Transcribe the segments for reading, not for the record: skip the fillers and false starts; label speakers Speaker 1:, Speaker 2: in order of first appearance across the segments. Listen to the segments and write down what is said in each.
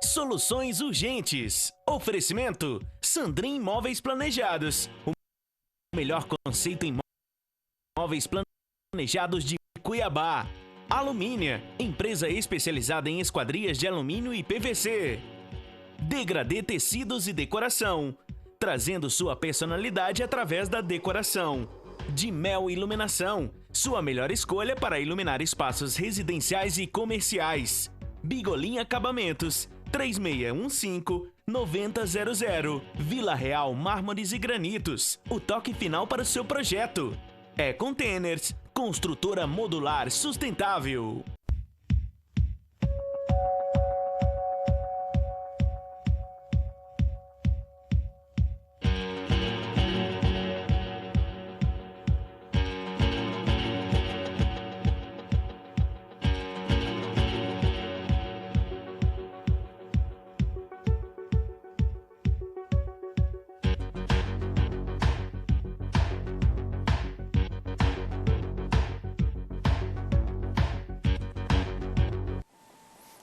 Speaker 1: Soluções urgentes. Oferecimento: Sandrin Imóveis Planejados. O melhor conceito em imóveis planejados de Cuiabá. Alumínia, empresa especializada em esquadrias de alumínio e PVC. Degradê Tecidos e Decoração, trazendo sua personalidade através da decoração. De Mel Iluminação, sua melhor escolha para iluminar espaços residenciais e comerciais. Bigolim Acabamentos, 3615-9000. Vila Real Mármores e Granitos, o toque final para o seu projeto. Containers, construtora modular sustentável.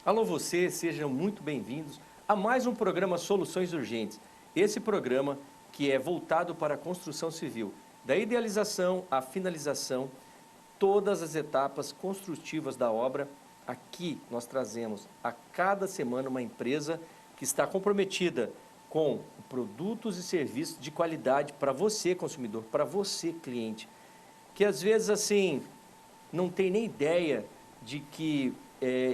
Speaker 2: Alô você, sejam muito bem-vindos a mais um programa Soluções Urgentes. Esse programa que é voltado para a construção civil, da idealização à finalização, todas as etapas construtivas da obra. Aqui nós trazemos a cada semana uma empresa que está comprometida com produtos e serviços de qualidade para você, consumidor, para você, cliente, que às vezes assim não tem nem ideia de que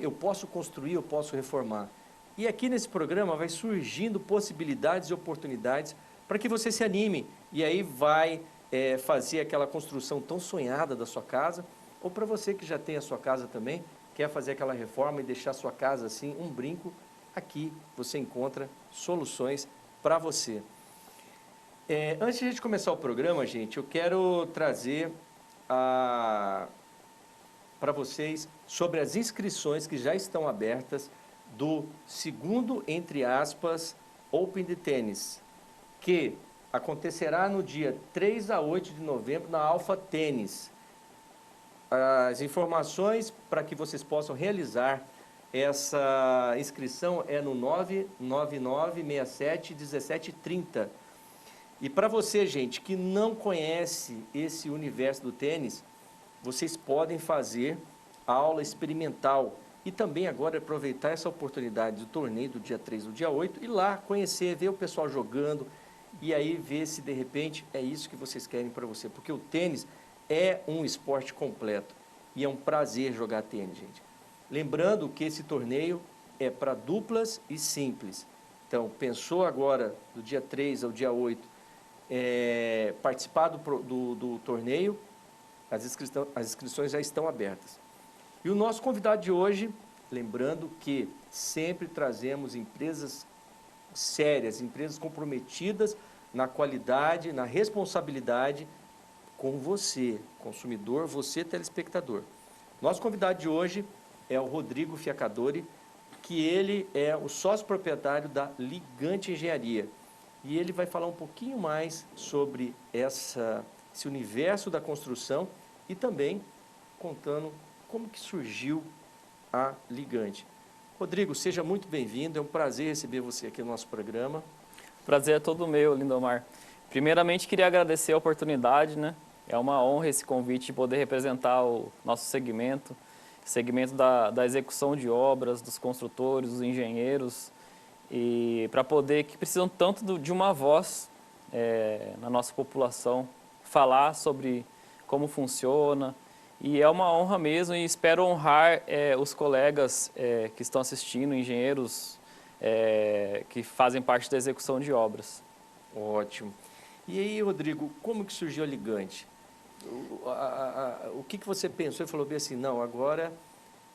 Speaker 2: eu posso construir, eu posso reformar. E aqui nesse programa vai surgindo possibilidades e oportunidades para que você se anime e aí vai fazer aquela construção tão sonhada da sua casa, ou para você que já tem a sua casa também, quer fazer aquela reforma e deixar a sua casa assim, um brinco, aqui você encontra soluções para você. Antes de a gente começar o programa, gente, eu quero trazer para vocês sobre as inscrições que já estão abertas do segundo, entre aspas, Open de Tênis, que acontecerá no dia 3 a 8 de novembro na Alfa Tênis. As informações para que vocês possam realizar essa inscrição é no 999671730. E para você, gente, que não conhece esse universo do tênis, vocês podem fazer aula experimental e também agora aproveitar essa oportunidade do torneio do dia 3 e do dia 8 e lá conhecer, ver o pessoal jogando e aí ver se de repente é isso que vocês querem para você, porque o tênis é um esporte completo e é um prazer jogar tênis, gente. Lembrando que esse torneio é para duplas e simples. Então, pensou agora do dia 3 ao dia 8 participar do torneio, as inscrições já estão abertas. E o nosso convidado de hoje, lembrando que sempre trazemos empresas sérias, empresas comprometidas na qualidade, na responsabilidade com você, consumidor, você, telespectador. Nosso convidado de hoje é o Rodrigo Fiacadori, que ele é o sócio proprietário da Ligante Engenharia. E ele vai falar um pouquinho mais sobre esse universo da construção e também contando como que surgiu a Ligante. Rodrigo, seja muito bem-vindo, é um prazer receber você aqui no nosso programa.
Speaker 3: Prazer é todo meu, Lindomar. Primeiramente, queria agradecer a oportunidade, né? É uma honra esse convite de poder representar o nosso segmento da execução de obras, dos construtores, dos engenheiros, e para poder, que precisam tanto de uma voz na nossa população, falar sobre como funciona, e é uma honra mesmo e espero honrar os colegas que estão assistindo, engenheiros que fazem parte da execução de obras.
Speaker 2: Ótimo. E aí, Rodrigo, como que surgiu a Ligante? O que você pensou e falou bem assim, não, agora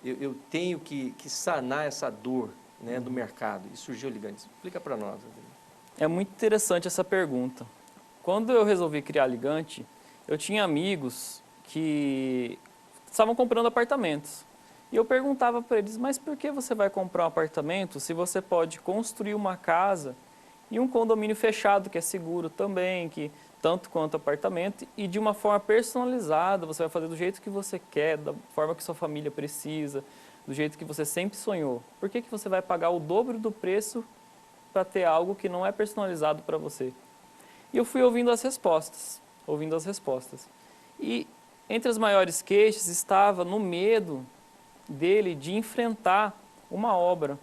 Speaker 2: eu tenho que sanar essa dor, né, do mercado, e surgiu a Ligante. Explica para nós, Rodrigo.
Speaker 3: É muito interessante essa pergunta. Quando eu resolvi criar a Ligante, eu tinha amigos que estavam comprando apartamentos. E eu perguntava para eles, mas por que você vai comprar um apartamento se você pode construir uma casa e um condomínio fechado, que é seguro também, que tanto quanto apartamento, e de uma forma personalizada, você vai fazer do jeito que você quer, da forma que sua família precisa, do jeito que você sempre sonhou, por que você vai pagar o dobro do preço para ter algo que não é personalizado para você? E eu fui ouvindo as respostas. E entre as maiores queixas estava no medo dele de enfrentar uma obra,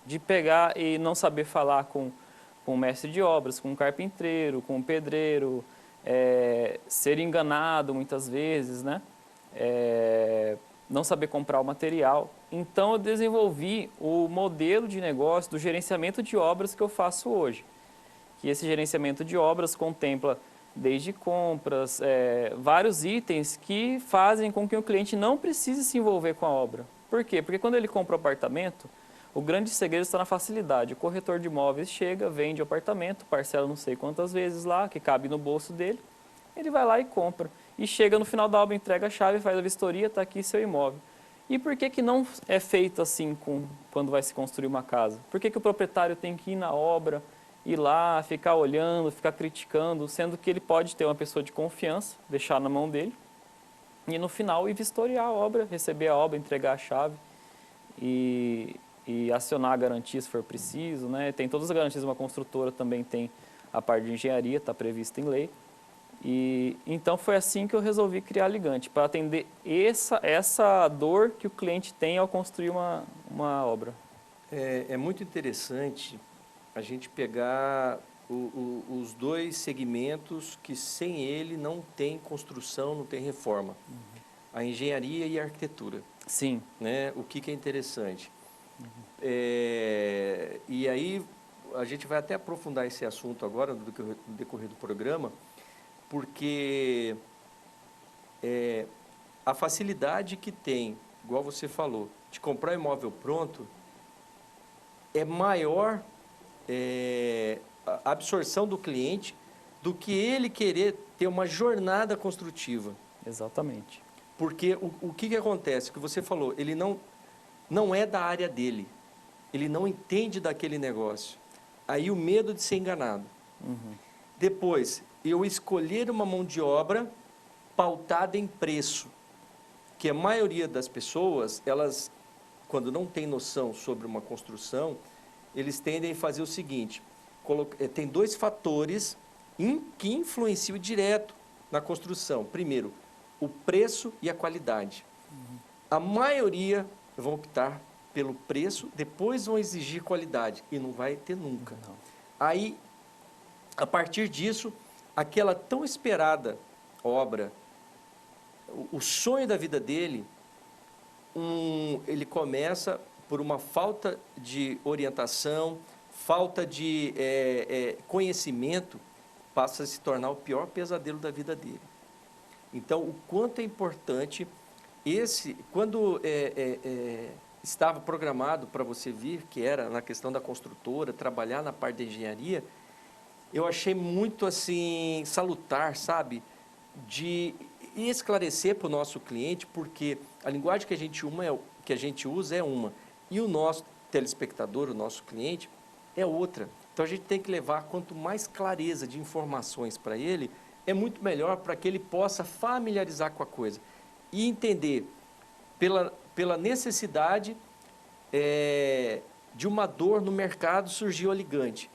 Speaker 3: de pegar e não saber falar com o mestre de obras, com o carpinteiro, com o pedreiro, ser enganado muitas vezes, né? Não saber comprar o material. Então eu desenvolvi o modelo de negócio do gerenciamento de obras que eu faço hoje. Que esse gerenciamento de obras contempla desde compras, vários itens que fazem com que o cliente não precise se envolver com a obra. Por quê? Porque quando ele compra o apartamento, o grande segredo está na facilidade. O corretor de imóveis chega, vende o apartamento, parcela não sei quantas vezes lá, que cabe no bolso dele, ele vai lá e compra. E chega no final da obra, entrega a chave, faz a vistoria, está aqui seu imóvel. E por que não é feito assim quando vai se construir uma casa? Por que o proprietário tem que ir na obra, ir lá, ficar olhando, ficar criticando, sendo que ele pode ter uma pessoa de confiança, deixar na mão dele, e no final ir vistoriar a obra, receber a obra, entregar a chave e acionar a garantia se for preciso, né? Tem todas as garantias, uma construtora também tem a parte de engenharia, está prevista em lei. E então foi assim que eu resolvi criar a Ligante, para atender essa dor que o cliente tem ao construir uma obra.
Speaker 2: É muito interessante a gente pegar os dois segmentos que sem ele não tem construção, não tem reforma. A engenharia e a arquitetura.
Speaker 3: Sim.
Speaker 2: Né? O que é interessante. E aí a gente vai até aprofundar esse assunto agora, no decorrer do programa, porque a facilidade que tem, igual você falou, de comprar imóvel pronto, é maior a absorção do cliente do que ele querer ter uma jornada construtiva.
Speaker 3: Exatamente.
Speaker 2: Porque o que acontece? O que você falou, ele não é da área dele, ele não entende daquele negócio. Aí o medo de ser enganado. Depois, eu escolher uma mão de obra pautada em preço, que a maioria das pessoas, elas, quando não tem noção sobre uma construção, eles tendem a fazer o seguinte, tem dois fatores que influenciam direto na construção. Primeiro, o preço e a qualidade. A maioria vão optar pelo preço, depois vão exigir qualidade, e não vai ter nunca.
Speaker 3: Não.
Speaker 2: Aí, a partir disso, aquela tão esperada obra, o sonho da vida dele, ele começa por uma falta de orientação, falta de conhecimento, passa a se tornar o pior pesadelo da vida dele. Então, o quanto é importante quando estava programado para você vir, que era na questão da construtora, trabalhar na parte da engenharia, eu achei muito assim salutar, sabe, de esclarecer para o nosso cliente, porque a linguagem que a gente usa é uma, e o nosso telespectador, o nosso cliente, é outra. Então a gente tem que levar quanto mais clareza de informações para ele, é muito melhor para que ele possa familiarizar com a coisa e entender pela necessidade de uma dor no mercado surgiu a Ligante.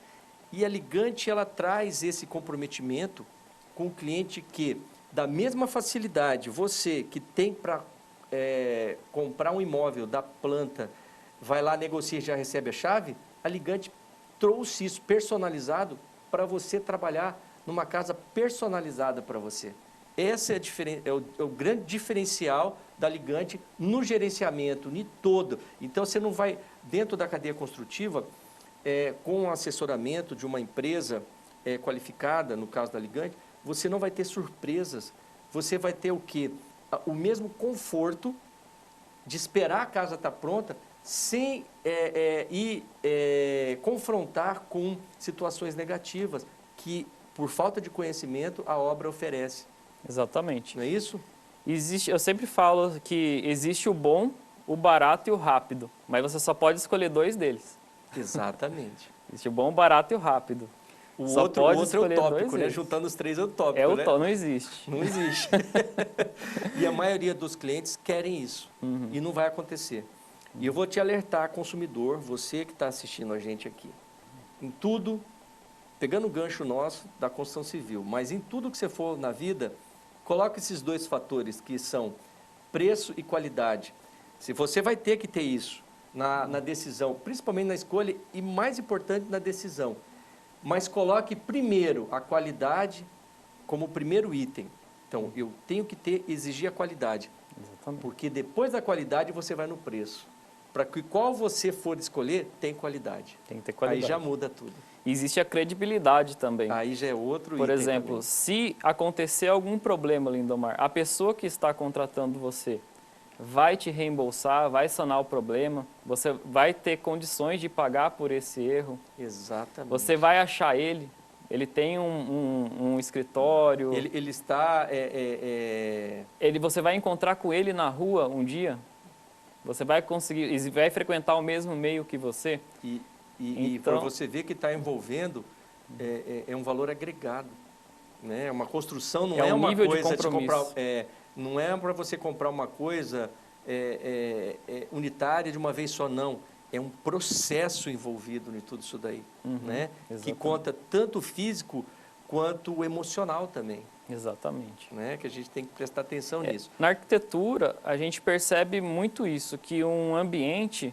Speaker 2: E a Ligante, ela traz esse comprometimento com o cliente que, da mesma facilidade, você que tem para comprar um imóvel da planta, vai lá, negocia e já recebe a chave, a Ligante trouxe isso personalizado para você trabalhar numa casa personalizada para você. Esse é o grande diferencial da Ligante no gerenciamento, em todo. Então, você não vai, dentro da cadeia construtiva, com o assessoramento de uma empresa qualificada, no caso da Ligante, você não vai ter surpresas. Você vai ter o quê? O mesmo conforto de esperar a casa estar pronta, sem confrontar com situações negativas que, por falta de conhecimento, a obra oferece.
Speaker 3: Exatamente.
Speaker 2: Não é isso?
Speaker 3: Eu sempre falo que existe o bom, o barato e o rápido, mas você só pode escolher dois deles.
Speaker 2: Exatamente.
Speaker 3: Existe o bom, o barato e o rápido.
Speaker 2: O
Speaker 3: só
Speaker 2: outro
Speaker 3: pode
Speaker 2: é
Speaker 3: escolher
Speaker 2: utópico,
Speaker 3: dois
Speaker 2: né?
Speaker 3: deles.
Speaker 2: Juntando os três é utópico,
Speaker 3: É
Speaker 2: né?
Speaker 3: não existe.
Speaker 2: Não existe. E a maioria dos clientes querem isso. E não vai acontecer. E eu vou te alertar, consumidor, você que está assistindo a gente aqui, em tudo, pegando o gancho nosso da construção civil, mas em tudo que você for na vida, coloque esses dois fatores que são preço e qualidade. Se você vai ter que ter isso na decisão, principalmente na escolha e mais importante na decisão, mas coloque primeiro a qualidade como primeiro item. Então, eu tenho que exigir a qualidade,
Speaker 3: Exatamente.
Speaker 2: porque depois da qualidade você vai no preço. Para que qual você for escolher, tem qualidade.
Speaker 3: Tem que ter qualidade.
Speaker 2: Aí já muda tudo.
Speaker 3: E existe a credibilidade também.
Speaker 2: Aí já é outro
Speaker 3: Por
Speaker 2: item
Speaker 3: exemplo,
Speaker 2: também.
Speaker 3: se acontecer algum problema, Lindomar, a pessoa que está contratando você vai te reembolsar, vai sanar o problema, você vai ter condições de pagar por esse erro,
Speaker 2: Exatamente.
Speaker 3: você vai achar ele tem um escritório,
Speaker 2: Ele está...
Speaker 3: você vai encontrar com ele na rua um dia, você vai conseguir, vai frequentar o mesmo meio que você.
Speaker 2: E
Speaker 3: Então-
Speaker 2: para você ver que está envolvendo, é um valor agregado. Né? Uma construção não
Speaker 3: É
Speaker 2: é
Speaker 3: um
Speaker 2: uma
Speaker 3: nível de
Speaker 2: coisa
Speaker 3: compromisso.
Speaker 2: comprar... não é para você comprar uma coisa unitária de uma vez só, não. É um processo envolvido em tudo isso daí. Né? Que
Speaker 3: exatamente.
Speaker 2: conta tanto o físico quanto o emocional também.
Speaker 3: Exatamente.
Speaker 2: Né? Que a gente tem que prestar atenção nisso.
Speaker 3: Na arquitetura, a gente percebe muito isso, que um ambiente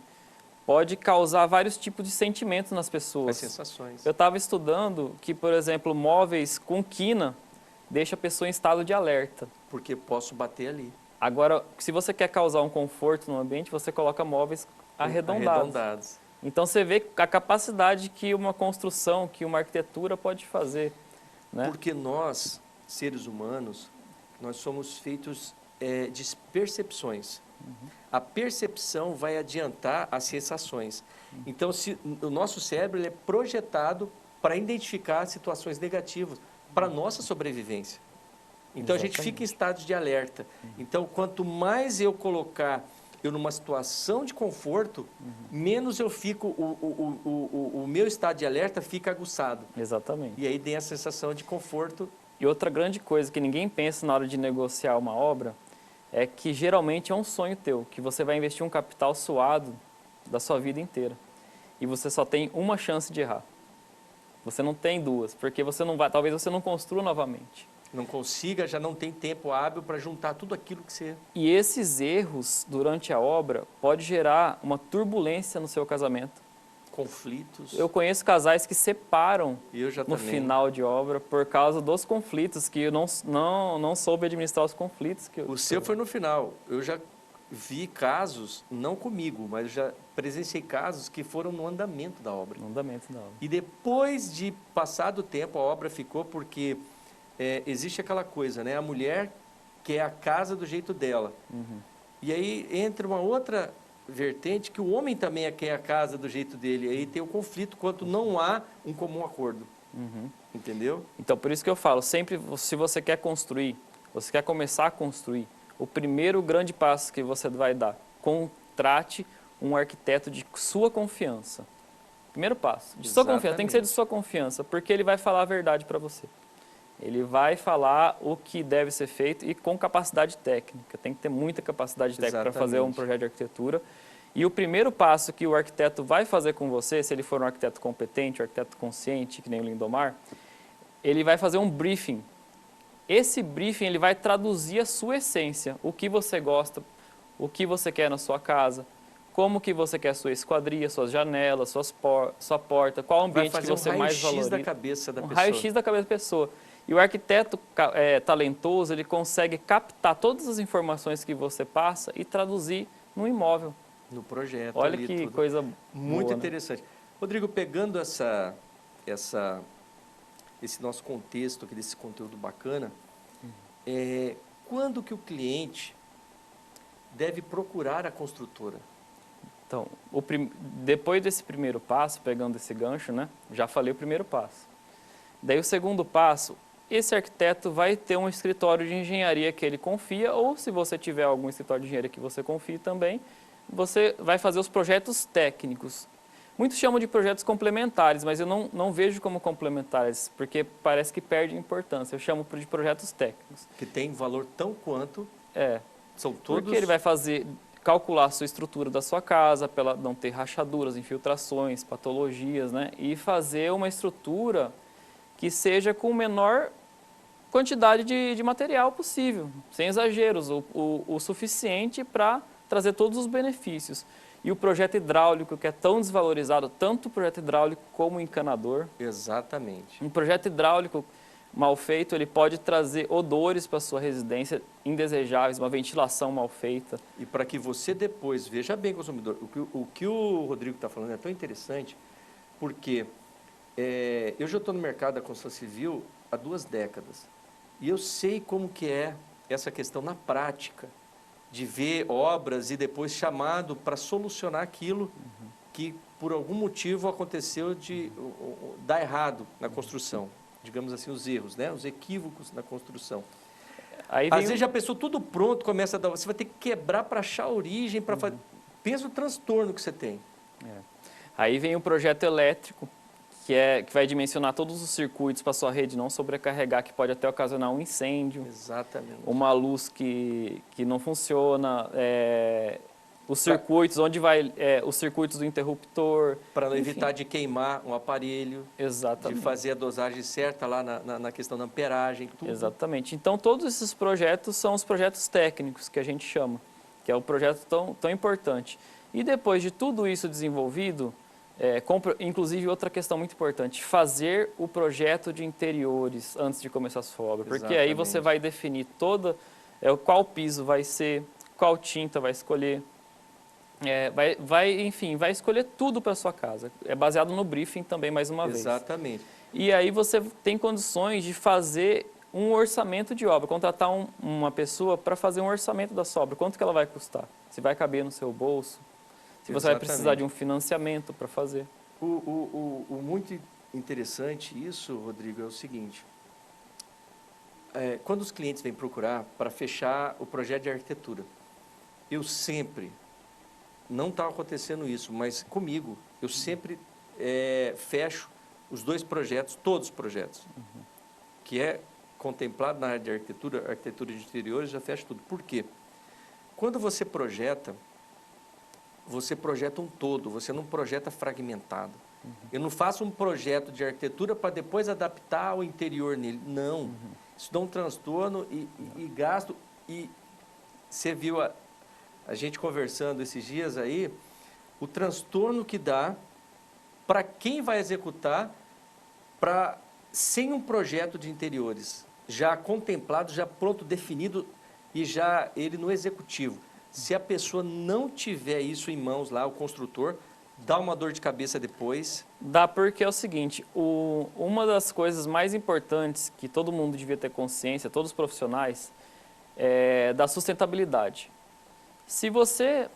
Speaker 3: pode causar vários tipos de sentimentos nas
Speaker 2: As
Speaker 3: pessoas.
Speaker 2: sensações.
Speaker 3: Eu estava estudando que, por exemplo, móveis com quina deixa a pessoa em estado de alerta.
Speaker 2: Porque posso bater ali.
Speaker 3: Agora, se você quer causar um conforto no ambiente, você coloca móveis arredondados. Então, você vê a capacidade que uma construção, que uma arquitetura pode fazer. Né?
Speaker 2: Porque nós, seres humanos, nós somos feitos de percepções. A percepção vai adiantar as sensações. Então, o nosso cérebro ele é projetado para identificar situações negativas para a nossa sobrevivência. Então, a gente fica em estado de alerta. Então, quanto mais eu colocar eu numa situação de conforto, menos eu fico, o meu estado de alerta fica aguçado.
Speaker 3: Exatamente.
Speaker 2: E aí tem a sensação de conforto.
Speaker 3: E outra grande coisa que ninguém pensa na hora de negociar uma obra é que geralmente é um sonho teu, que você vai investir um capital suado da sua vida inteira. E você só tem uma chance de errar. Você não tem duas, porque você não vai, talvez você não construa novamente.
Speaker 2: Não consiga, já não tem tempo hábil para juntar tudo aquilo que você...
Speaker 3: E esses erros durante a obra pode gerar uma turbulência no seu casamento.
Speaker 2: Conflitos.
Speaker 3: Eu conheço casais que separam
Speaker 2: Eu já
Speaker 3: no
Speaker 2: também.
Speaker 3: final de obra por causa dos conflitos, que eu não soube administrar os conflitos.
Speaker 2: O seu foi no final. Eu já vi casos, não comigo, mas já presenciei casos que foram no andamento da obra.
Speaker 3: No andamento da obra.
Speaker 2: E depois de passado o tempo, a obra ficou porque existe aquela coisa, né? A mulher quer a casa do jeito dela. E aí entra uma outra vertente que o homem também quer a casa do jeito dele. Aí tem o conflito quando não há um comum acordo. Entendeu?
Speaker 3: Então, por isso que eu falo, sempre se você quer construir, você quer começar a construir, o primeiro grande passo que você vai dar, contrate um arquiteto de sua confiança. Primeiro passo, de sua confiança, tem que ser de sua confiança, porque ele vai falar a verdade para você. Ele vai falar o que deve ser feito e com capacidade técnica. Tem que ter muita capacidade técnica para fazer um projeto de arquitetura. E o primeiro passo que o arquiteto vai fazer com você, se ele for um arquiteto competente, um arquiteto consciente, que nem o Lindomar, ele vai fazer um briefing. Esse briefing ele vai traduzir a sua essência, o que você gosta, o que você quer na sua casa, como que você quer a sua esquadria, suas janelas, sua porta, qual ambiente que você mais valoriza.
Speaker 2: Vai fazer um raio-x da cabeça da pessoa.
Speaker 3: Um raio-x da cabeça da pessoa. E o arquiteto talentoso, ele consegue captar todas as informações que você passa e traduzir no imóvel.
Speaker 2: No projeto.
Speaker 3: Olha
Speaker 2: ali,
Speaker 3: que
Speaker 2: tudo.
Speaker 3: coisa
Speaker 2: muito
Speaker 3: boa,
Speaker 2: interessante. Né? Rodrigo, pegando esse nosso contexto aqui, desse conteúdo bacana, quando que o cliente deve procurar a construtora?
Speaker 3: Então, depois desse primeiro passo, pegando esse gancho, né? Já falei o primeiro passo. Daí o segundo passo, esse arquiteto vai ter um escritório de engenharia que ele confia, ou se você tiver algum escritório de engenharia que você confie também, você vai fazer os projetos técnicos. Muitos chamam de projetos complementares, mas eu não vejo como complementares, porque parece que perde importância. Eu chamo de projetos técnicos.
Speaker 2: Que tem valor tão quanto... São todos...
Speaker 3: Porque ele vai fazer calcular a sua estrutura da sua casa, para ela não ter rachaduras, infiltrações, patologias, né? E fazer uma estrutura que seja com menor quantidade de material possível, sem exageros, o suficiente para trazer todos os benefícios. E o projeto hidráulico, que é tão desvalorizado, tanto o projeto hidráulico como o encanador.
Speaker 2: Exatamente.
Speaker 3: Um projeto hidráulico mal feito, ele pode trazer odores para a sua residência indesejáveis, uma ventilação mal feita.
Speaker 2: E para que você depois, veja bem, consumidor, o que o Rodrigo está falando é tão interessante, porque eu já estou no mercado da construção civil há 2 décadas. E eu sei como que é essa questão na prática, de ver obras e depois chamado para solucionar aquilo que, por algum motivo, aconteceu de dar errado na construção. Digamos assim, os erros, né? Os equívocos na construção.
Speaker 3: Aí
Speaker 2: Às vezes já pensou tudo pronto, começa a dar... Você vai ter que quebrar para achar a origem, para fazer... Pensa o transtorno que você tem.
Speaker 3: Aí vem o projeto elétrico, que vai dimensionar todos os circuitos para a sua rede não sobrecarregar, que pode até ocasionar um incêndio.
Speaker 2: Exatamente.
Speaker 3: Uma luz que não funciona, os circuitos, onde vai os circuitos do interruptor.
Speaker 2: Para não
Speaker 3: enfim.
Speaker 2: evitar de queimar um aparelho.
Speaker 3: Exatamente.
Speaker 2: De fazer a dosagem certa lá na questão da amperagem, tudo.
Speaker 3: Exatamente. Então, todos esses projetos são os projetos técnicos que a gente chama, que é o projeto tão importante. E depois de tudo isso desenvolvido, inclusive outra questão muito importante, fazer o projeto de interiores antes de começar a sua obra. Porque
Speaker 2: Exatamente.
Speaker 3: aí você vai definir qual piso vai ser, qual tinta vai escolher, enfim, vai escolher tudo para a sua casa. É baseado no briefing também, mais uma vez.
Speaker 2: Exatamente.
Speaker 3: E aí você tem condições de fazer um orçamento de obra, contratar uma pessoa para fazer um orçamento da sua obra. Quanto que ela vai custar? Se vai caber no seu bolso? Se você vai precisar de um financiamento para fazer.
Speaker 2: O muito interessante isso, Rodrigo, é o seguinte. Quando os clientes vêm procurar para fechar o projeto de arquitetura, eu sempre, não está acontecendo isso, mas comigo, eu sempre fecho os 2 projetos, todos os projetos, que é contemplado na área de arquitetura de interiores, já fecho tudo. Por quê? Quando você projeta um todo, você não projeta fragmentado. Eu não faço um projeto de arquitetura para depois adaptar o interior nele. Não. Isso dá um transtorno e gasto. E você viu a gente conversando esses dias aí, o transtorno que dá para quem vai executar sem um projeto de interiores já contemplado, já pronto, definido e já ele no executivo. Se a pessoa não tiver isso em mãos lá, o construtor, dá uma dor de cabeça depois.
Speaker 3: Dá porque é o seguinte, uma das coisas mais importantes que todo mundo devia ter consciência, todos os profissionais, é da sustentabilidade. Se você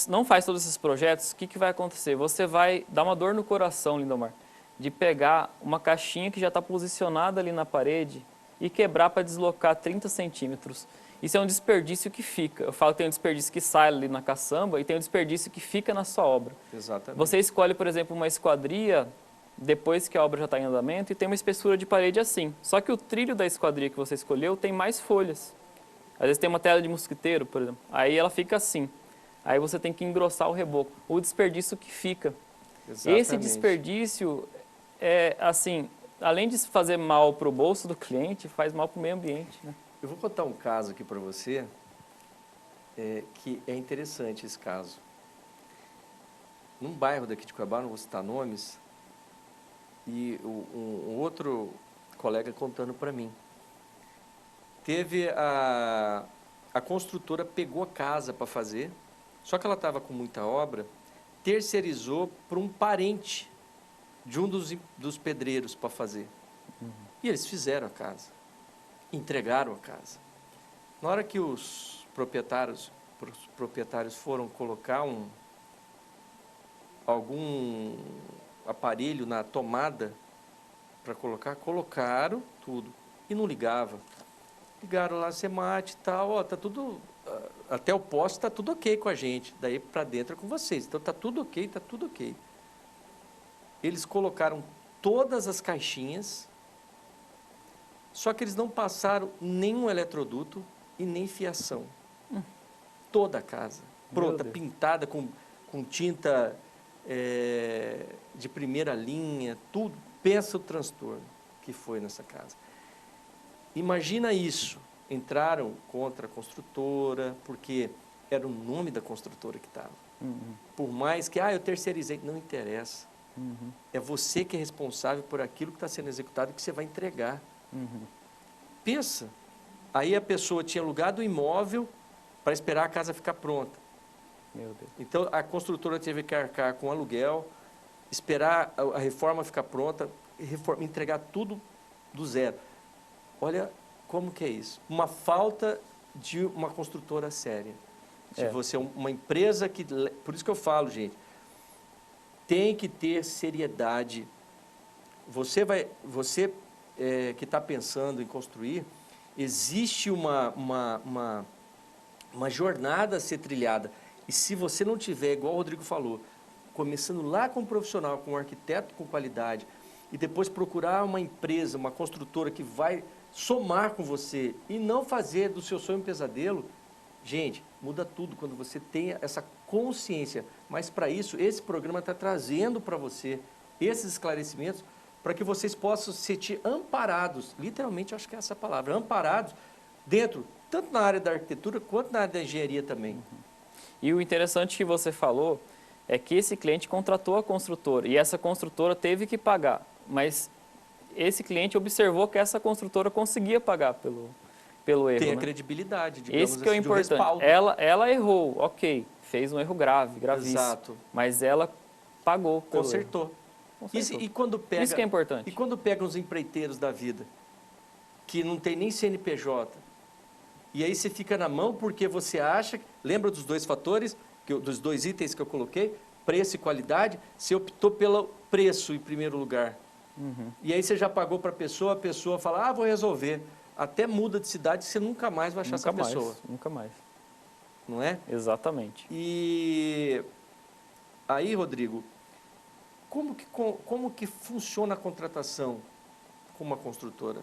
Speaker 3: não faz todos esses projetos, o que vai acontecer? Você vai dar uma dor no coração, Lindomar, de pegar uma caixinha que já está posicionada ali na parede e quebrar para deslocar 30 centímetros. Isso é um desperdício que fica. Eu falo que tem um desperdício que sai ali na caçamba e tem um desperdício que fica na sua obra.
Speaker 2: Exatamente.
Speaker 3: Você escolhe, por exemplo, uma esquadria depois que a obra já está em andamento e tem uma espessura de parede assim. Só que o trilho da esquadria que você escolheu tem mais folhas. Às vezes tem uma tela de mosquiteiro, por exemplo. Aí ela fica assim. Aí você tem que engrossar o reboco. O desperdício que fica.
Speaker 2: Exatamente.
Speaker 3: Esse desperdício, assim, além de fazer mal para o bolso do cliente, faz mal para o meio ambiente, né?
Speaker 2: Eu vou contar um caso aqui para você, que é interessante esse caso. Num bairro daqui de Cuiabá, não vou citar nomes, e um outro colega contando para mim. Teve a construtora pegou a casa para fazer, só que ela estava com muita obra, terceirizou para um parente de um dos pedreiros para fazer. E eles fizeram a casa. Entregaram a casa. Na hora que os proprietários foram colocar algum aparelho na tomada para colocaram tudo e não ligava. Ligaram lá, Semate e tal, tá tudo, até o poste está tudo ok com a gente, daí para dentro é com vocês, então está tudo ok. Eles colocaram todas as caixinhas, só que eles não passaram nenhum eletroduto e nem fiação. Toda a casa. pronta, pintada com tinta de primeira linha, tudo. Pensa o transtorno que foi nessa casa. Imagina isso. Entraram contra a construtora, porque era o nome da construtora que estava. Por mais que, eu terceirizei, não interessa. É você que é responsável por aquilo que está sendo executado e que você vai entregar. Pensa. Aí a pessoa tinha alugado o imóvel para esperar a casa ficar pronta.
Speaker 3: Meu Deus.
Speaker 2: Então, a construtora teve que arcar com aluguel, esperar a reforma ficar pronta, entregar tudo do zero. Olha como que é isso. Uma falta de uma construtora séria. Se você é uma empresa que... Por isso que eu falo, gente, tem que ter seriedade. Você que está pensando em construir, existe uma jornada a ser trilhada. E se você não tiver, igual o Rodrigo falou, começando lá com um profissional, com um arquiteto com qualidade, e depois procurar uma empresa, uma construtora que vai somar com você e não fazer do seu sonho um pesadelo, gente, muda tudo quando você tenha essa consciência. Mas para isso, esse programa está trazendo para você esses esclarecimentos para que vocês possam se sentir amparados, literalmente eu acho que é essa palavra, amparados dentro, tanto na área da arquitetura quanto na área da engenharia também.
Speaker 3: E o interessante que você falou é que esse cliente contratou a construtora e essa construtora teve que pagar, mas esse cliente observou que essa construtora conseguia pagar pelo erro.
Speaker 2: Tem a
Speaker 3: né?
Speaker 2: credibilidade, digamos
Speaker 3: Esse que é o
Speaker 2: assim, de um
Speaker 3: importante.
Speaker 2: respaldo.
Speaker 3: Ela errou, ok, fez um erro gravíssimo.
Speaker 2: Exato.
Speaker 3: Mas ela pagou pelo
Speaker 2: Consertou.
Speaker 3: erro. Consertou.
Speaker 2: E quando pega,
Speaker 3: Isso que é importante.
Speaker 2: E quando pegam os empreiteiros da vida, que não tem nem CNPJ, e aí você fica na mão porque você acha... Lembra dos dois fatores, dos dois itens que eu coloquei? Preço e qualidade. Você optou pelo preço em primeiro lugar. E aí você já pagou para a pessoa fala, vou resolver. Até muda de cidade, você nunca mais vai achar essa pessoa.
Speaker 3: Nunca mais.
Speaker 2: Não é?
Speaker 3: Exatamente.
Speaker 2: E aí, Rodrigo, como que funciona a contratação com uma construtora?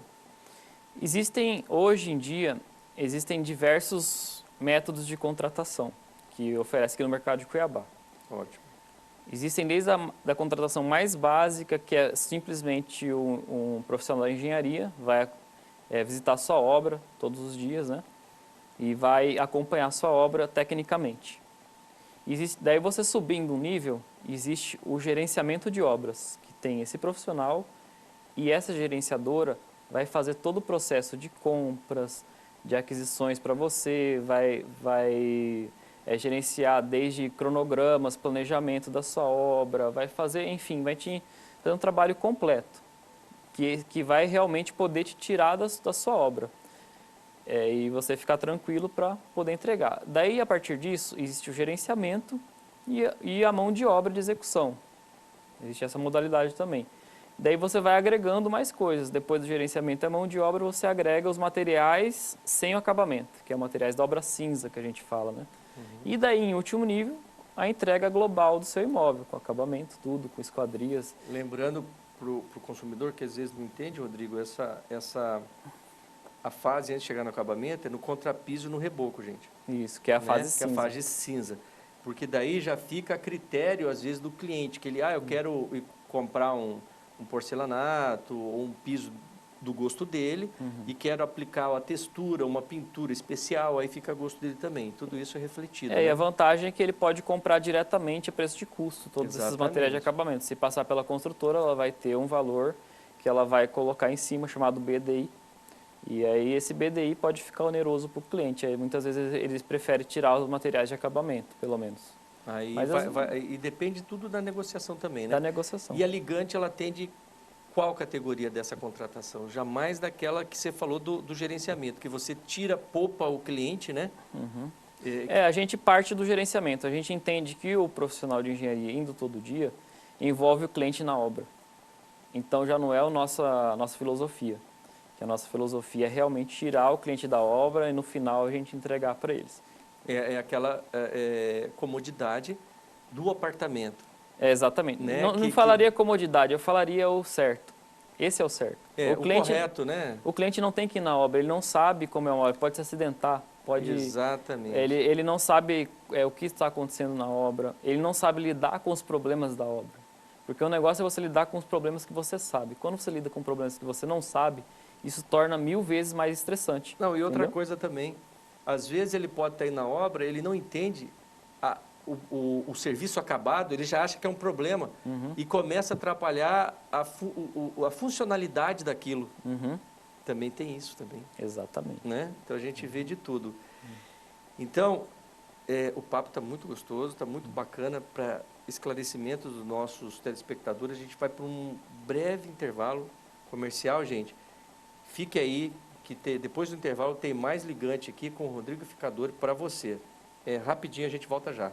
Speaker 3: Hoje em dia, existem diversos métodos de contratação que oferece aqui no mercado de Cuiabá.
Speaker 2: Ótimo.
Speaker 3: Existem desde da contratação mais básica, que é simplesmente um profissional da engenharia, vai visitar a sua obra todos os dias, né? E vai acompanhar a sua obra tecnicamente. Daí você subindo um nível, existe o gerenciamento de obras, que tem esse profissional e essa gerenciadora vai fazer todo o processo de compras, de aquisições para você, vai gerenciar desde cronogramas, planejamento da sua obra, vai fazer, enfim, vai te fazer um trabalho completo, que vai realmente poder te tirar da sua obra. E você ficar tranquilo para poder entregar. Daí, a partir disso, existe o gerenciamento e a mão de obra de execução. Existe essa modalidade também. Daí você vai agregando mais coisas. Depois do gerenciamento e a mão de obra, você agrega os materiais sem o acabamento, que é materiais da obra cinza que a gente fala, né? E daí, em último nível, a entrega global do seu imóvel, com acabamento, tudo, com esquadrias.
Speaker 2: Lembrando para o consumidor que às vezes não entende, Rodrigo, a fase antes de chegar no acabamento é no contrapiso e no reboco, gente.
Speaker 3: Isso, que é a fase
Speaker 2: cinza. Que é a fase cinza. Porque daí já fica a critério, às vezes, do cliente, que ele, eu quero comprar um porcelanato ou um piso do gosto dele e quero aplicar a textura, uma pintura especial, aí fica a gosto dele também. Tudo isso é refletido.
Speaker 3: E a vantagem é que ele pode comprar diretamente a preço de custo, todos esses
Speaker 2: Exatamente.
Speaker 3: materiais de acabamento. Se passar pela construtora, ela vai ter um valor que ela vai colocar em cima, chamado BDI. E aí esse BDI pode ficar oneroso para o cliente. Aí muitas vezes eles preferem tirar os materiais de acabamento, pelo menos.
Speaker 2: Aí
Speaker 3: Mas
Speaker 2: e depende tudo da negociação também, né?
Speaker 3: Da negociação.
Speaker 2: E a Ligante, ela atende qual categoria dessa contratação? Jamais daquela que você falou do gerenciamento, que você poupa o cliente, né?
Speaker 3: A gente parte do gerenciamento. A gente entende que o profissional de engenharia indo todo dia envolve o cliente na obra. Então já não é a nossa filosofia. Que a nossa filosofia é realmente tirar o cliente da obra e no final a gente entregar para eles.
Speaker 2: É aquela comodidade do apartamento.
Speaker 3: Exatamente.
Speaker 2: Né?
Speaker 3: Não falaria comodidade, eu falaria o certo. Esse é o certo.
Speaker 2: O cliente, correto, né?
Speaker 3: O cliente não tem que ir na obra, ele não sabe como é uma obra, pode se acidentar, pode...
Speaker 2: Exatamente.
Speaker 3: Ele não sabe o que está acontecendo na obra, ele não sabe lidar com os problemas da obra. Porque o negócio é você lidar com os problemas que você sabe. Quando você lida com problemas que você não sabe, isso torna 1000 vezes mais estressante.
Speaker 2: Não, e outra
Speaker 3: entendeu?
Speaker 2: coisa também, às vezes ele pode estar aí na obra, ele não entende o serviço acabado, ele já acha que é um problema e começa a atrapalhar a funcionalidade daquilo. Também tem isso também.
Speaker 3: Exatamente.
Speaker 2: Né? Então a gente vê de tudo. Então, o papo está muito gostoso, está muito bacana. Para esclarecimento dos nossos telespectadores, a gente vai para um breve intervalo comercial, gente. Fique aí, que depois do intervalo tem mais ligante aqui com o Rodrigo Ficadori para você. Rapidinho, a gente volta já.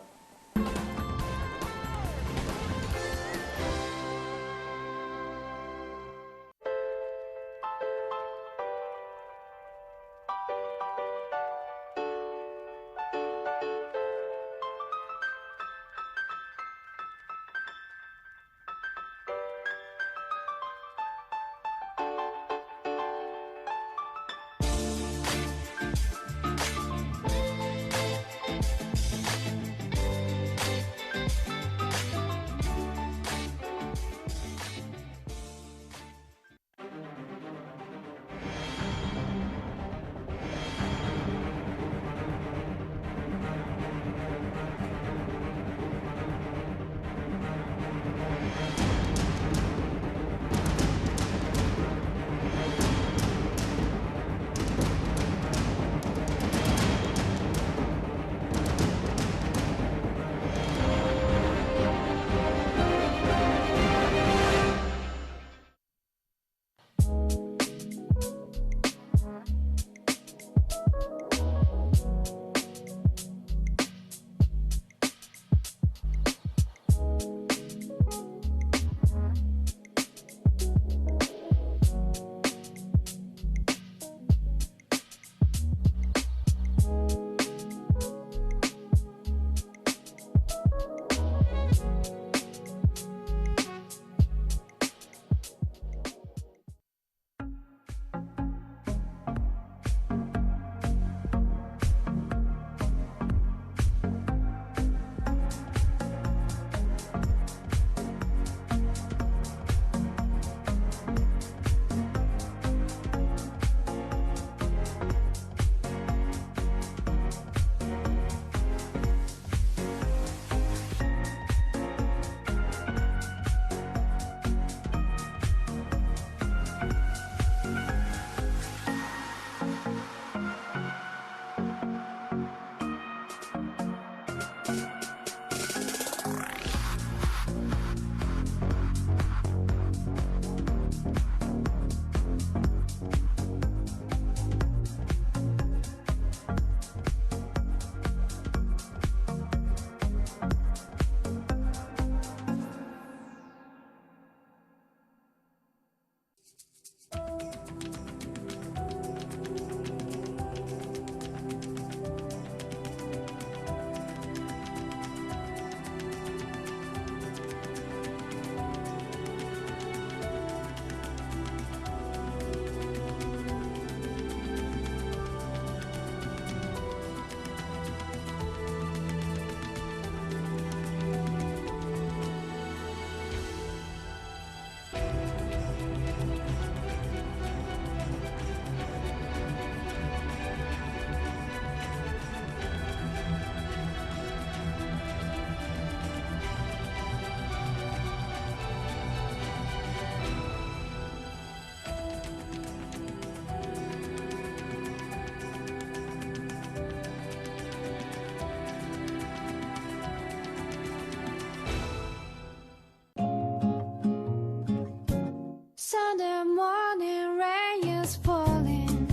Speaker 4: Sunday morning rain is falling.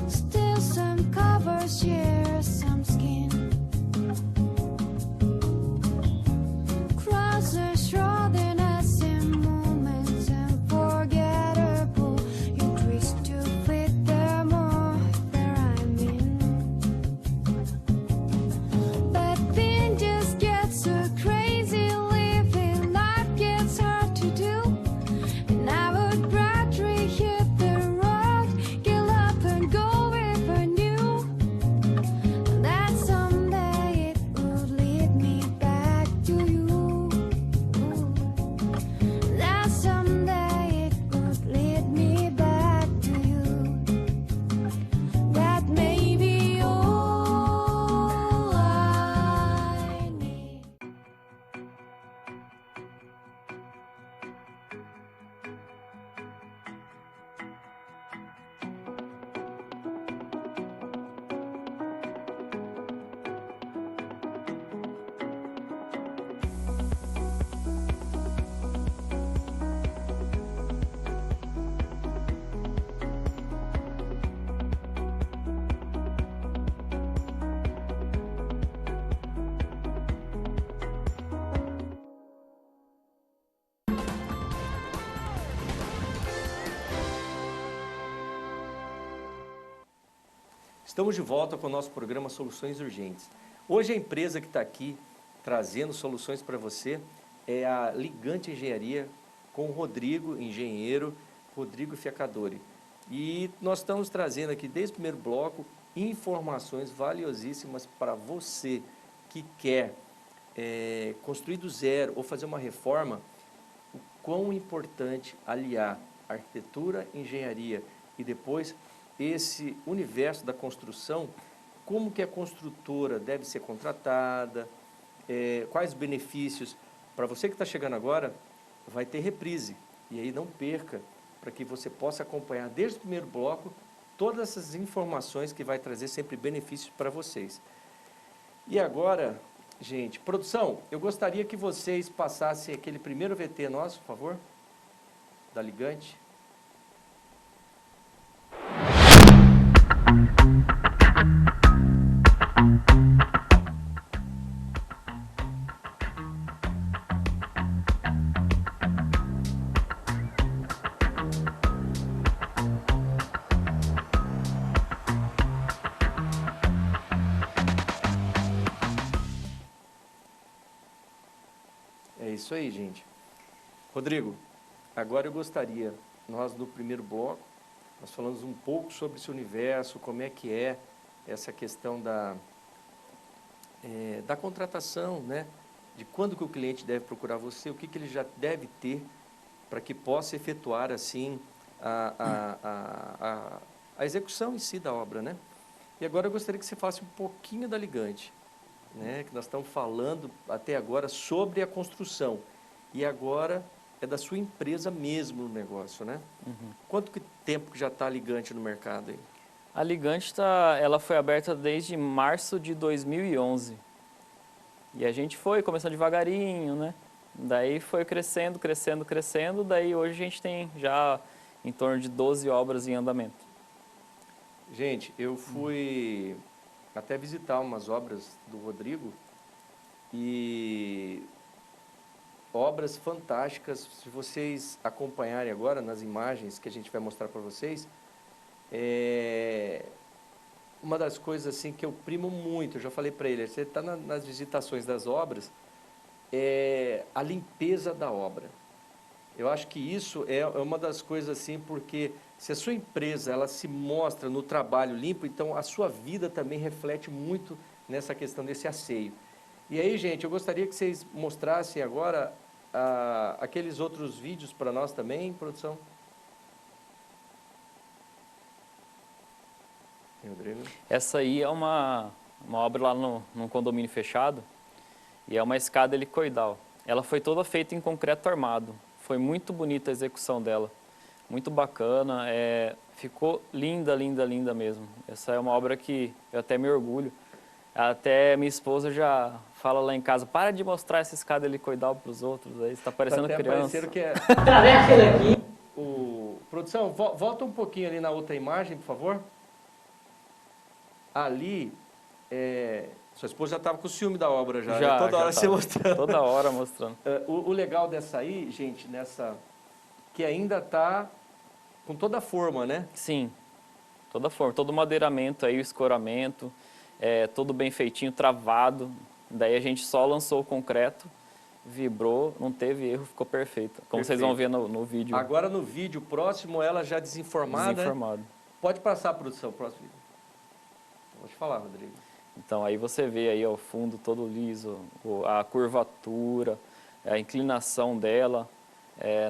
Speaker 4: Still some covers share some skin. Crosses shrouding us in moments unforgettable. You twist to fit the mold that I'm in. But then just gets so crazy, living life gets hard.
Speaker 2: Estamos de volta com o nosso programa Soluções Urgentes. Hoje a empresa que está aqui trazendo soluções para você é a Ligante Engenharia, com o Rodrigo, engenheiro, Rodrigo Fiacadori. E nós estamos trazendo aqui, desde o primeiro bloco, informações valiosíssimas para você que quer construir do zero ou fazer uma reforma. O quão importante aliar arquitetura, engenharia e depois esse universo da construção, como que a construtora deve ser contratada, quais benefícios. Para você que está chegando agora, vai ter reprise, e aí não perca, para que você possa acompanhar desde o primeiro bloco todas essas informações que vai trazer sempre benefícios para vocês. E agora, gente, produção, eu gostaria que vocês passassem aquele primeiro VT nosso, por favor, da Ligante. É isso aí, gente. Rodrigo, agora eu gostaria, nós no primeiro bloco, nós falamos um pouco sobre esse universo, como é que é essa questão da contratação, né? De quando que o cliente deve procurar você, o que ele já deve ter para que possa efetuar, assim, a execução em si da obra, né? E agora eu gostaria que você falasse um pouquinho da Ligante, né, que nós estamos falando até agora sobre a construção, e agora é da sua empresa mesmo o negócio, né? Quanto tempo que já está a Ligante no mercado aí?
Speaker 3: A Ligante ela foi aberta desde março de 2011. E a gente foi começando devagarinho, né? Daí foi crescendo, crescendo, crescendo. Daí hoje a gente tem já em torno de 12 obras em andamento.
Speaker 2: Gente, eu fui até visitar umas obras do Rodrigo e obras fantásticas. Se vocês acompanharem agora nas imagens que a gente vai mostrar para vocês, uma das coisas assim que eu primo muito, eu já falei para ele, você está nas visitações das obras, é a limpeza da obra. Eu acho que isso é uma das coisas assim, porque se a sua empresa ela se mostra no trabalho limpo, então a sua vida também reflete muito nessa questão desse asseio. E aí, gente, eu gostaria que vocês mostrassem agora aqueles outros vídeos para nós também, produção. Rodrigo.
Speaker 3: Essa aí é uma obra lá num condomínio fechado e é uma escada helicoidal. Ela foi toda feita em concreto armado. Foi muito bonita a execução dela, muito bacana, ficou linda, linda, linda mesmo. Essa é uma obra que eu até me orgulho. Até minha esposa já fala lá em casa, para de mostrar essa escada helicoidal para os outros, aí está parecendo
Speaker 2: até
Speaker 3: criança.
Speaker 2: Que é... Produção, volta um pouquinho ali na outra imagem, por favor. Ali, sua esposa já estava com ciúme da obra já, né? Toda hora você mostrando.
Speaker 3: Toda hora mostrando.
Speaker 2: O legal dessa aí, gente, que ainda está com toda a forma, né?
Speaker 3: Sim, toda a forma, todo o madeiramento aí, o escoramento, todo bem feitinho, travado. Daí a gente só lançou o concreto, vibrou, não teve erro, ficou perfeito. Como vocês vão ver no vídeo.
Speaker 2: Agora no vídeo próximo, ela já desinformada.
Speaker 3: Desinformado.
Speaker 2: Pode passar a produção, próximo vídeo. Pode falar, Rodrigo.
Speaker 3: Então, aí você vê aí o fundo todo liso, a curvatura, a inclinação dela,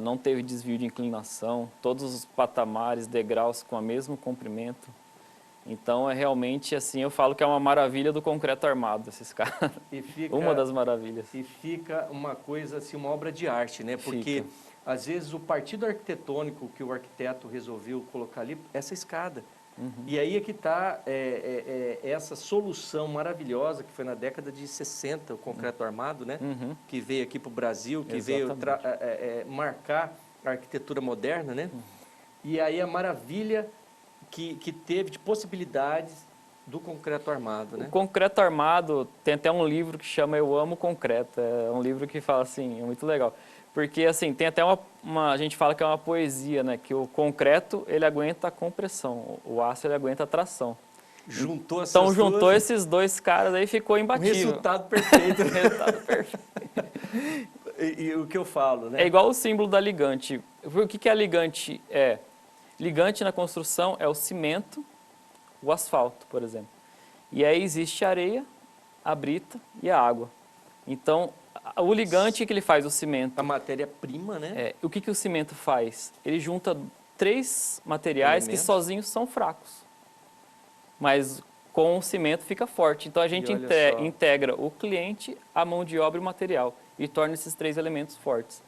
Speaker 3: não teve desvio de inclinação, todos os patamares, degraus com o mesmo comprimento. Então, realmente, assim, eu falo que é uma maravilha do concreto armado, esses caras. Uma das maravilhas.
Speaker 2: E fica uma coisa, assim, uma obra de arte, né? Porque, às vezes, o partido arquitetônico que o arquiteto resolveu colocar ali, essa escada. E aí é que está essa solução maravilhosa que foi na década de 60, o concreto armado, né? Que veio aqui para o Brasil, que veio marcar a arquitetura moderna, né? E aí a maravilha que teve de possibilidades do concreto armado, né?
Speaker 3: O concreto armado, tem até um livro que chama Eu Amo Concreto, é um livro que fala assim, é muito legal. Porque, assim, tem até a gente fala que é uma poesia, né? Que o concreto, ele aguenta a compressão, o aço, ele aguenta a tração.
Speaker 2: Juntou essas
Speaker 3: Então juntou
Speaker 2: duas,
Speaker 3: esses dois caras aí, ficou
Speaker 2: um
Speaker 3: imbatível.
Speaker 2: resultado perfeito.
Speaker 3: Resultado perfeito.
Speaker 2: E o que eu falo, né?
Speaker 3: É igual o símbolo da ligante. O que a ligante é? Ligante na construção é o cimento, o asfalto, por exemplo. E aí existe a areia, a brita e a água. Então, o ligante, o que ele faz? O cimento.
Speaker 2: A matéria-prima, né?
Speaker 3: O que o cimento faz? Ele junta 3 materiais
Speaker 2: Elementos.
Speaker 3: que sozinhos são fracos. Mas com o cimento fica forte. Então a gente
Speaker 2: olha só.
Speaker 3: integra o cliente, a mão de obra e o material. E torna esses 3 elementos fortes.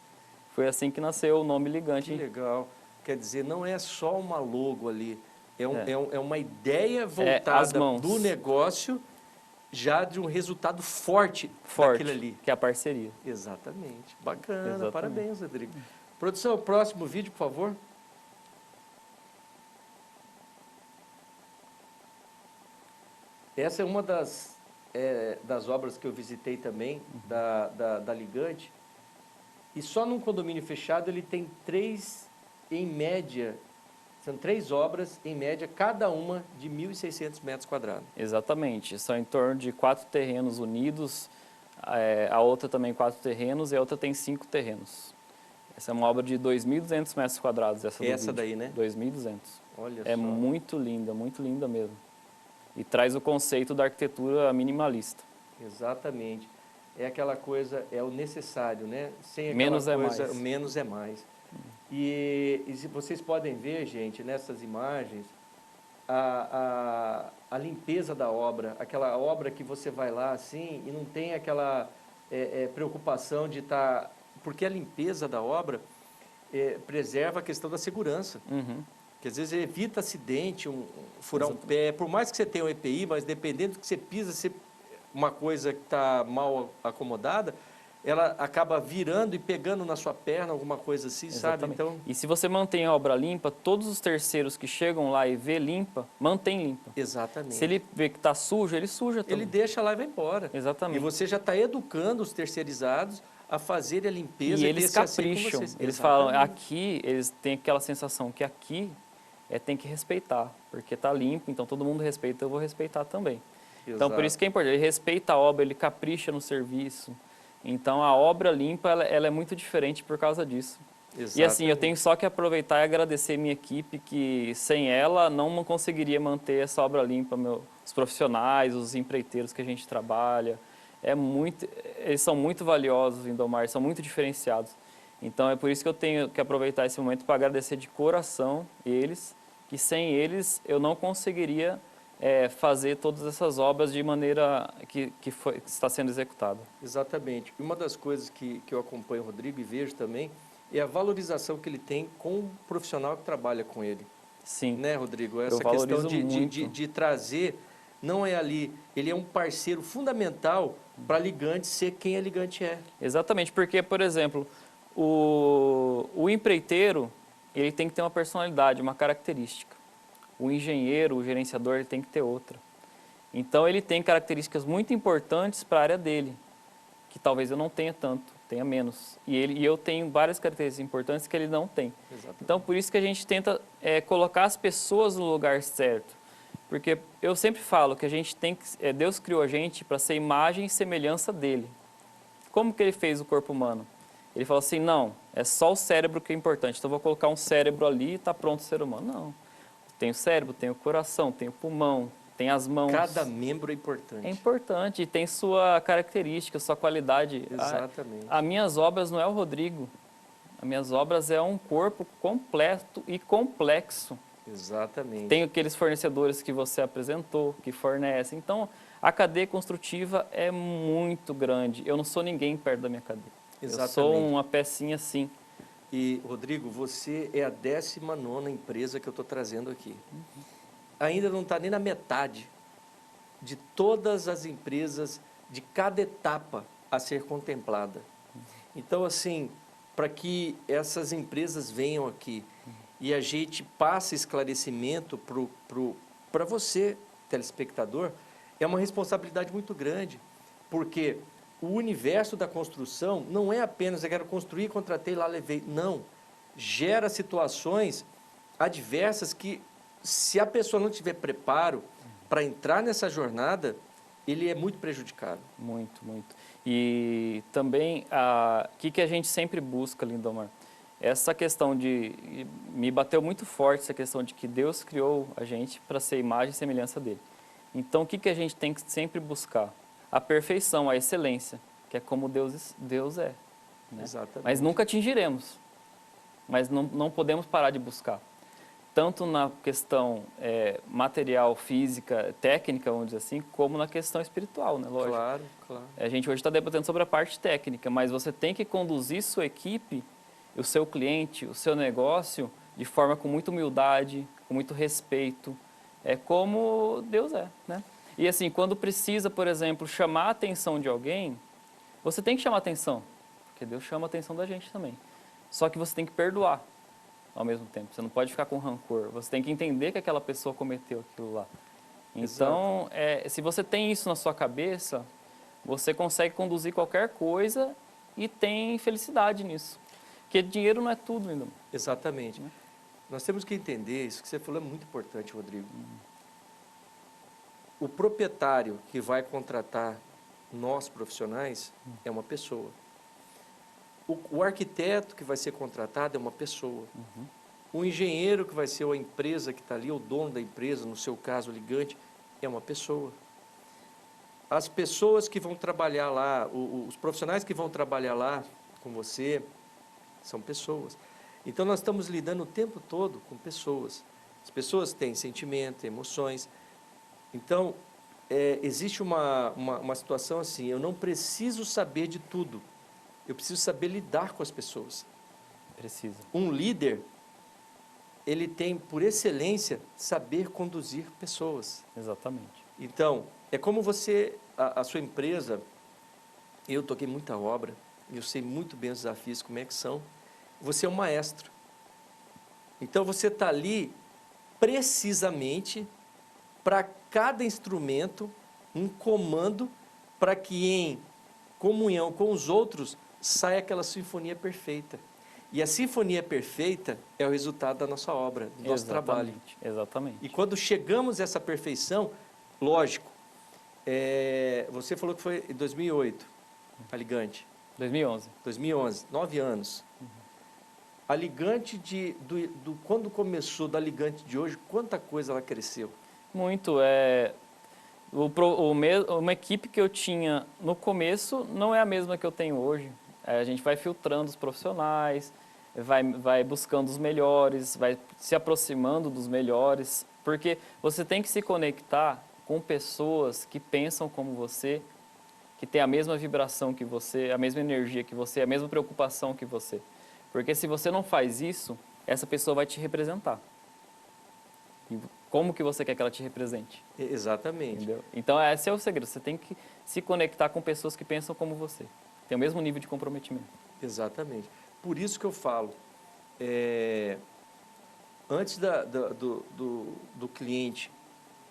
Speaker 3: Foi assim que nasceu o nome
Speaker 2: Que
Speaker 3: ligante.
Speaker 2: legal. Quer dizer, não é só uma logo ali, é
Speaker 3: É.
Speaker 2: uma ideia
Speaker 3: as
Speaker 2: voltada
Speaker 3: mãos.
Speaker 2: do negócio, já de um resultado forte
Speaker 3: Forte,
Speaker 2: daquilo ali.
Speaker 3: que é a parceria.
Speaker 2: Exatamente. Bacana,
Speaker 3: Exatamente.
Speaker 2: parabéns, Rodrigo. Produção, próximo vídeo, por favor. Essa é uma das obras que eu visitei também, da Ligante. E só num condomínio fechado ele tem 3, em média, são 3 obras, em média, cada uma de 1.600 metros quadrados.
Speaker 3: Exatamente. São em torno de 4 terrenos unidos. A outra também 4 terrenos e a outra tem 5 terrenos. Essa é uma obra de 2.200 metros quadrados. Essa
Speaker 2: Essa daí, né?
Speaker 3: 2.200.
Speaker 2: Olha
Speaker 3: É
Speaker 2: só.
Speaker 3: muito linda mesmo. E traz o conceito da arquitetura minimalista.
Speaker 2: Exatamente. É aquela coisa, é o necessário, né? Sem aquela
Speaker 3: Menos é
Speaker 2: coisa,
Speaker 3: mais.
Speaker 2: menos é mais. E se vocês podem ver, gente, nessas imagens, a limpeza da obra, aquela obra que você vai lá assim e não tem aquela preocupação de estar... Porque a limpeza da obra preserva a questão da segurança.
Speaker 3: Uhum.
Speaker 2: Que às vezes evita acidente, furar um pé. Por mais que você tenha um EPI, mas dependendo do que você pisa, uma coisa que está mal acomodada, ela acaba virando e pegando na sua perna, alguma coisa assim, sabe?
Speaker 3: Exatamente.
Speaker 2: Então,
Speaker 3: E se você mantém a obra limpa, todos os terceiros que chegam lá e vê limpa, mantém limpa.
Speaker 2: exatamente.
Speaker 3: Se ele vê que está sujo, ele suja também.
Speaker 2: Ele deixa lá e vai embora.
Speaker 3: Exatamente.
Speaker 2: E você já está educando os terceirizados a fazerem a limpeza
Speaker 3: E
Speaker 2: e
Speaker 3: eles
Speaker 2: ter esse assim com
Speaker 3: capricham.
Speaker 2: vocês.
Speaker 3: Eles falam,
Speaker 2: Exatamente.
Speaker 3: aqui, eles têm aquela sensação que aqui tem que respeitar, porque está limpo, então todo mundo respeita, eu vou respeitar também. Então, por
Speaker 2: Exato.
Speaker 3: isso que é importante, ele respeita a obra, ele capricha no serviço. Então, a obra limpa, ela é muito diferente por causa disso. E assim, eu
Speaker 2: Exatamente.
Speaker 3: tenho só que aproveitar e agradecer minha equipe, que sem ela não conseguiria manter essa obra limpa, os profissionais, os empreiteiros que a gente trabalha. Eles são muito valiosos, Lindomar, são muito diferenciados. Então, é por isso que eu tenho que aproveitar esse momento para agradecer de coração eles, que sem eles eu não conseguiria fazer todas essas obras de maneira que está sendo executada.
Speaker 2: Exatamente. E uma das coisas que eu acompanho o Rodrigo e vejo também é a valorização que ele tem com o profissional que trabalha com ele.
Speaker 3: Sim.
Speaker 2: Né, Rodrigo? Essa
Speaker 3: valorizo
Speaker 2: questão
Speaker 3: muito.
Speaker 2: de trazer, não é ali, ele é um parceiro fundamental para a Ligante ser quem a Ligante é.
Speaker 3: Exatamente, porque, por exemplo, o empreiteiro, ele tem que ter uma personalidade, uma característica. O engenheiro, o gerenciador, ele tem que ter outra. Então, ele tem características muito importantes para a área dele, que talvez eu não tenha tanto, tenha menos. E eu tenho várias características importantes que ele não tem.
Speaker 2: Exatamente.
Speaker 3: Então, por isso que a gente tenta colocar as pessoas no lugar certo. Porque eu sempre falo que a gente tem que... Deus criou a gente para ser imagem e semelhança dele. Como que ele fez o corpo humano? Ele falou assim, não, é só o cérebro que é importante, então eu vou colocar um cérebro ali e está pronto o ser humano. Não. Tem o cérebro, tem o coração, tem o pulmão, tem as mãos.
Speaker 2: Cada membro é importante.
Speaker 3: É importante e tem sua característica, sua qualidade.
Speaker 2: Exatamente.
Speaker 3: As minhas obras não é o Rodrigo. As minhas obras é um corpo completo e complexo.
Speaker 2: Exatamente.
Speaker 3: Tem aqueles fornecedores que você apresentou, que fornecem. Então, a cadeia construtiva é muito grande. Eu não sou ninguém perto da minha cadeia.
Speaker 2: Exatamente.
Speaker 3: Eu sou uma pecinha sim.
Speaker 2: E, Rodrigo, você é a 19ª empresa que eu estou trazendo aqui. Ainda não está nem na metade de todas as empresas, de cada etapa a ser contemplada. Então, assim, para que essas empresas venham aqui e a gente passe esclarecimento para você, telespectador, é uma responsabilidade muito grande, porque o universo da construção não é apenas eu quero construir, contratei, lá levei. Não. Gera situações adversas que, se a pessoa não tiver preparo para entrar nessa jornada, ele é muito prejudicado.
Speaker 3: Muito, muito. E também, o que a gente sempre busca, Lindomar? Essa questão me bateu muito forte essa questão de que Deus criou a gente para ser imagem e semelhança dele. Então, o que a gente tem que sempre buscar? A perfeição, a excelência, que é como Deus é. Né?
Speaker 2: Exatamente.
Speaker 3: Mas nunca atingiremos. Mas não podemos parar de buscar. Tanto na questão material, física, técnica, vamos dizer assim, como na questão espiritual, né? Lógico.
Speaker 2: Claro, claro.
Speaker 3: A gente hoje está debatendo sobre a parte técnica, mas você tem que conduzir sua equipe, o seu cliente, o seu negócio, de forma com muita humildade, com muito respeito. É como Deus é, né? E assim, quando precisa, por exemplo, chamar a atenção de alguém, você tem que chamar a atenção, porque Deus chama a atenção da gente também. Só que você tem que perdoar ao mesmo tempo. Você não pode ficar com rancor. Você tem que entender que aquela pessoa cometeu aquilo lá. Então, se você tem isso na sua cabeça, você consegue conduzir qualquer coisa e tem felicidade nisso. Porque dinheiro não é tudo, ainda.
Speaker 2: Exatamente. Nós temos que entender, isso que você falou é muito importante, Rodrigo. O proprietário que vai contratar nós profissionais é uma pessoa. O arquiteto que vai ser contratado é uma pessoa. O engenheiro que vai ser a empresa que está ali, o dono da empresa, no seu caso, o ligante, é uma pessoa. As pessoas que vão trabalhar lá, os profissionais que vão trabalhar lá com você, são pessoas. Então, nós estamos lidando o tempo todo com pessoas. As pessoas têm sentimento, emoções. Então, existe uma situação assim, eu não preciso saber de tudo. Eu preciso saber lidar com as pessoas.
Speaker 3: Precisa.
Speaker 2: Um líder, ele tem, por excelência, saber conduzir pessoas.
Speaker 3: Exatamente.
Speaker 2: Então, é como você, a sua empresa, eu toquei muita obra, eu sei muito bem os desafios, como é que são. Você é um maestro. Então, você está ali precisamente para cada instrumento, um comando para que em comunhão com os outros saia aquela sinfonia perfeita. E a sinfonia perfeita é o resultado da nossa obra, do nosso trabalho.
Speaker 3: Exatamente.
Speaker 2: E quando chegamos a essa perfeição, lógico, você falou que foi em 2008, a Ligante.
Speaker 3: 2011.
Speaker 2: 2011, 9 anos. A Ligante, quando começou da Ligante de hoje, quanta coisa ela cresceu?
Speaker 3: Muito. Uma equipe que eu tinha no começo não é a mesma que eu tenho hoje. A gente vai filtrando os profissionais, vai buscando os melhores, vai se aproximando dos melhores, porque você tem que se conectar com pessoas que pensam como você, que têm a mesma vibração que você, a mesma energia que você, a mesma preocupação que você. Porque se você não faz isso, essa pessoa vai te representar. E como que você quer que ela te represente?
Speaker 2: Exatamente.
Speaker 3: Entendeu? Então, esse é o segredo. Você tem que se conectar com pessoas que pensam como você. Tem o mesmo nível de comprometimento.
Speaker 2: Exatamente. Por isso que eu falo, antes do cliente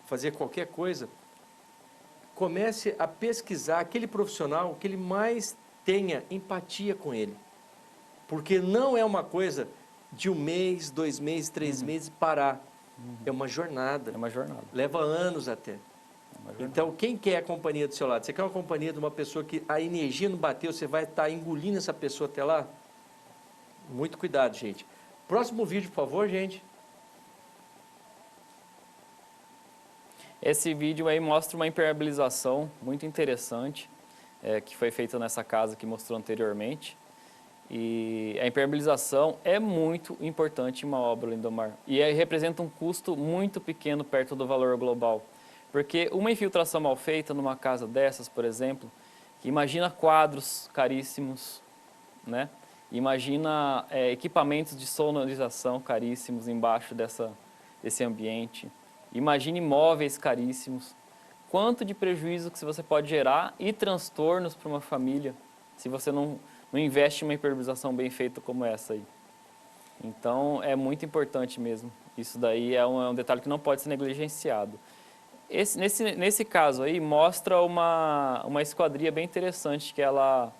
Speaker 2: fazer qualquer coisa, comece a pesquisar aquele profissional que ele mais tenha empatia com ele. Porque não é uma coisa de 1 mês, 2 meses, 3 meses parar. É uma jornada.
Speaker 3: É uma jornada.
Speaker 2: Leva anos até. Então, quem quer a companhia do seu lado? Você quer uma companhia de uma pessoa que a energia não bateu, você vai estar engolindo essa pessoa até lá? Muito cuidado, gente. Próximo vídeo, por favor, gente.
Speaker 3: Esse vídeo aí mostra uma impermeabilização muito interessante, que foi feita nessa casa que mostrou anteriormente. E a impermeabilização é muito importante em uma obra, Lindomar. E aí representa um custo muito pequeno perto do valor global. Porque uma infiltração mal feita numa casa dessas, por exemplo, imagina quadros caríssimos, né? Imagina equipamentos de sonorização caríssimos embaixo desse ambiente. Imagine imóveis caríssimos. Quanto de prejuízo que você pode gerar e transtornos para uma família se você não investe em uma impermeabilização bem feita como essa aí. Então, é muito importante mesmo. Isso daí é um detalhe que não pode ser negligenciado. Nesse caso aí, mostra uma esquadria bem interessante, que ela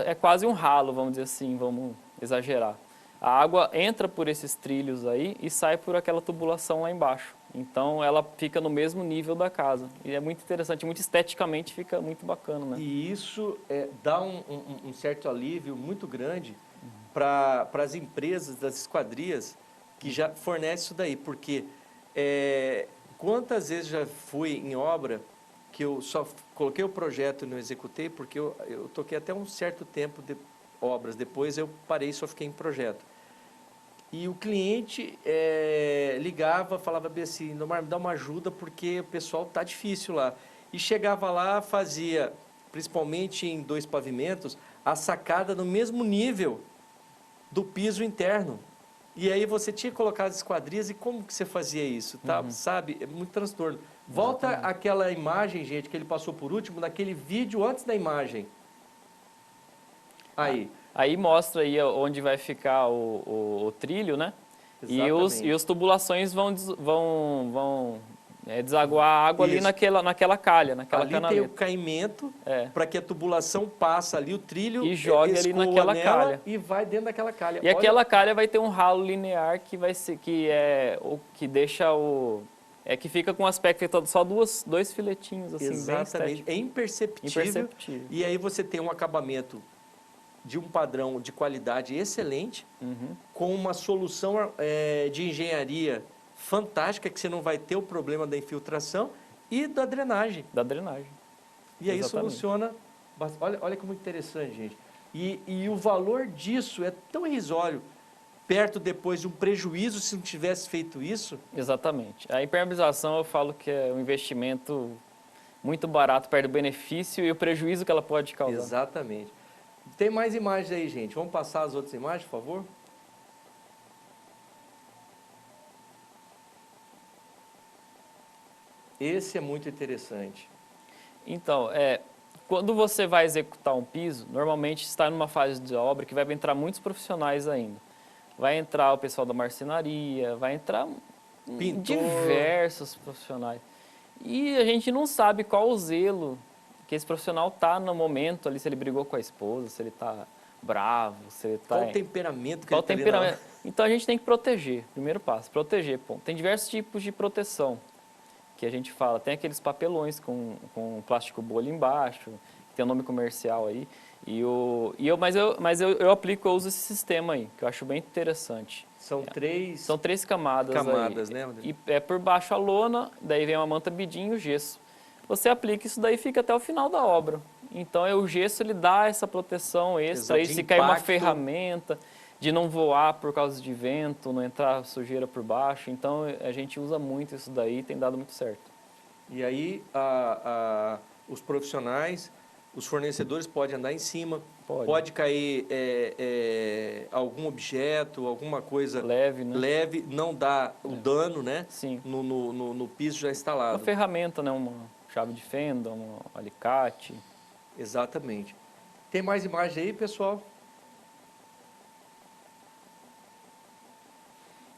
Speaker 3: é quase um ralo, vamos dizer assim, vamos exagerar. A água entra por esses trilhos aí e sai por aquela tubulação lá embaixo. Então ela fica no mesmo nível da casa. E é muito interessante, muito esteticamente fica muito bacana, né?
Speaker 2: E isso dá um certo alívio muito grande para as empresas das esquadrias que já fornecem isso daí, porque quantas vezes já fui em obra que eu só coloquei o projeto e não executei, porque eu toquei até um certo tempo de obras, depois eu parei e só fiquei em projeto. E o cliente ligava, falava bem assim, Lindomar, me dá uma ajuda porque o pessoal tá difícil lá. E chegava lá, fazia, principalmente em 2 pavimentos, a sacada no mesmo nível do piso interno. E aí você tinha que colocar as esquadrias e como que você fazia isso, tá? Sabe? É muito transtorno. Volta aquela imagem, gente, que ele passou por último, naquele vídeo antes da imagem. Aí.
Speaker 3: Aí mostra aí onde vai ficar o trilho, né? E os tubulações vão desaguar a água ali
Speaker 2: Isso.
Speaker 3: naquela calha, naquela
Speaker 2: Ali
Speaker 3: canaleta.
Speaker 2: tem o caimento para que a tubulação passe ali, o trilho
Speaker 3: E jogue ali
Speaker 2: escoa
Speaker 3: naquela
Speaker 2: nela
Speaker 3: calha.
Speaker 2: e vai dentro daquela calha.
Speaker 3: E aquela calha vai ter um ralo linear que vai ser que deixa que fica com um aspecto só dois filetinhos assim, bem
Speaker 2: Exatamente,
Speaker 3: estético.
Speaker 2: é imperceptível. E aí você tem um acabamento de um padrão de qualidade excelente, com uma solução de engenharia fantástica, que você não vai ter o problema da infiltração e da drenagem.
Speaker 3: Da drenagem.
Speaker 2: E aí
Speaker 3: Exatamente.
Speaker 2: soluciona. Olha como interessante, gente. E o valor disso é tão irrisório, perto depois de um prejuízo se não tivesse feito isso.
Speaker 3: Exatamente. A impermeabilização eu falo que é um investimento muito barato perto do benefício e o prejuízo que ela pode causar.
Speaker 2: Exatamente. Tem mais imagens aí, gente. Vamos passar as outras imagens, por favor? Esse é muito interessante.
Speaker 3: Então, quando você vai executar um piso, normalmente está numa fase de obra que vai entrar muitos profissionais ainda. Vai entrar o pessoal da marcenaria, vai entrar
Speaker 2: Pintor.
Speaker 3: diversos profissionais. E a gente não sabe qual o zelo que esse profissional está no momento ali, se ele brigou com a esposa, se ele está bravo, se ele está...
Speaker 2: Qual o temperamento que
Speaker 3: Qual
Speaker 2: ele tá ali
Speaker 3: temperamento? Então a gente tem que proteger, primeiro passo, proteger. Ponto. Tem diversos tipos de proteção que a gente fala. Tem aqueles papelões com plástico bolha embaixo, que tem o nome comercial aí. Mas eu aplico, eu uso esse sistema aí, que eu acho bem interessante.
Speaker 2: São três
Speaker 3: São 3 camadas
Speaker 2: camadas,
Speaker 3: aí.
Speaker 2: né, Rodrigo?
Speaker 3: E por baixo a lona, daí vem uma manta bidinho e o gesso. Você aplica isso daí e fica até o final da obra. Então o gesso ele dá essa proteção extra,
Speaker 2: Exato,
Speaker 3: aí
Speaker 2: de
Speaker 3: se cair uma
Speaker 2: impacto.
Speaker 3: ferramenta, de não voar por causa de vento, não entrar sujeira por baixo. Então a gente usa muito isso daí e tem dado muito certo.
Speaker 2: E aí os profissionais, os fornecedores podem andar em cima, pode cair algum objeto, alguma coisa
Speaker 3: Leve, né?
Speaker 2: leve, não dá o dano, né?
Speaker 3: Sim.
Speaker 2: No piso já instalado.
Speaker 3: Uma ferramenta, né? Uma chave de fenda, um alicate.
Speaker 2: Exatamente. Tem mais imagem aí, pessoal?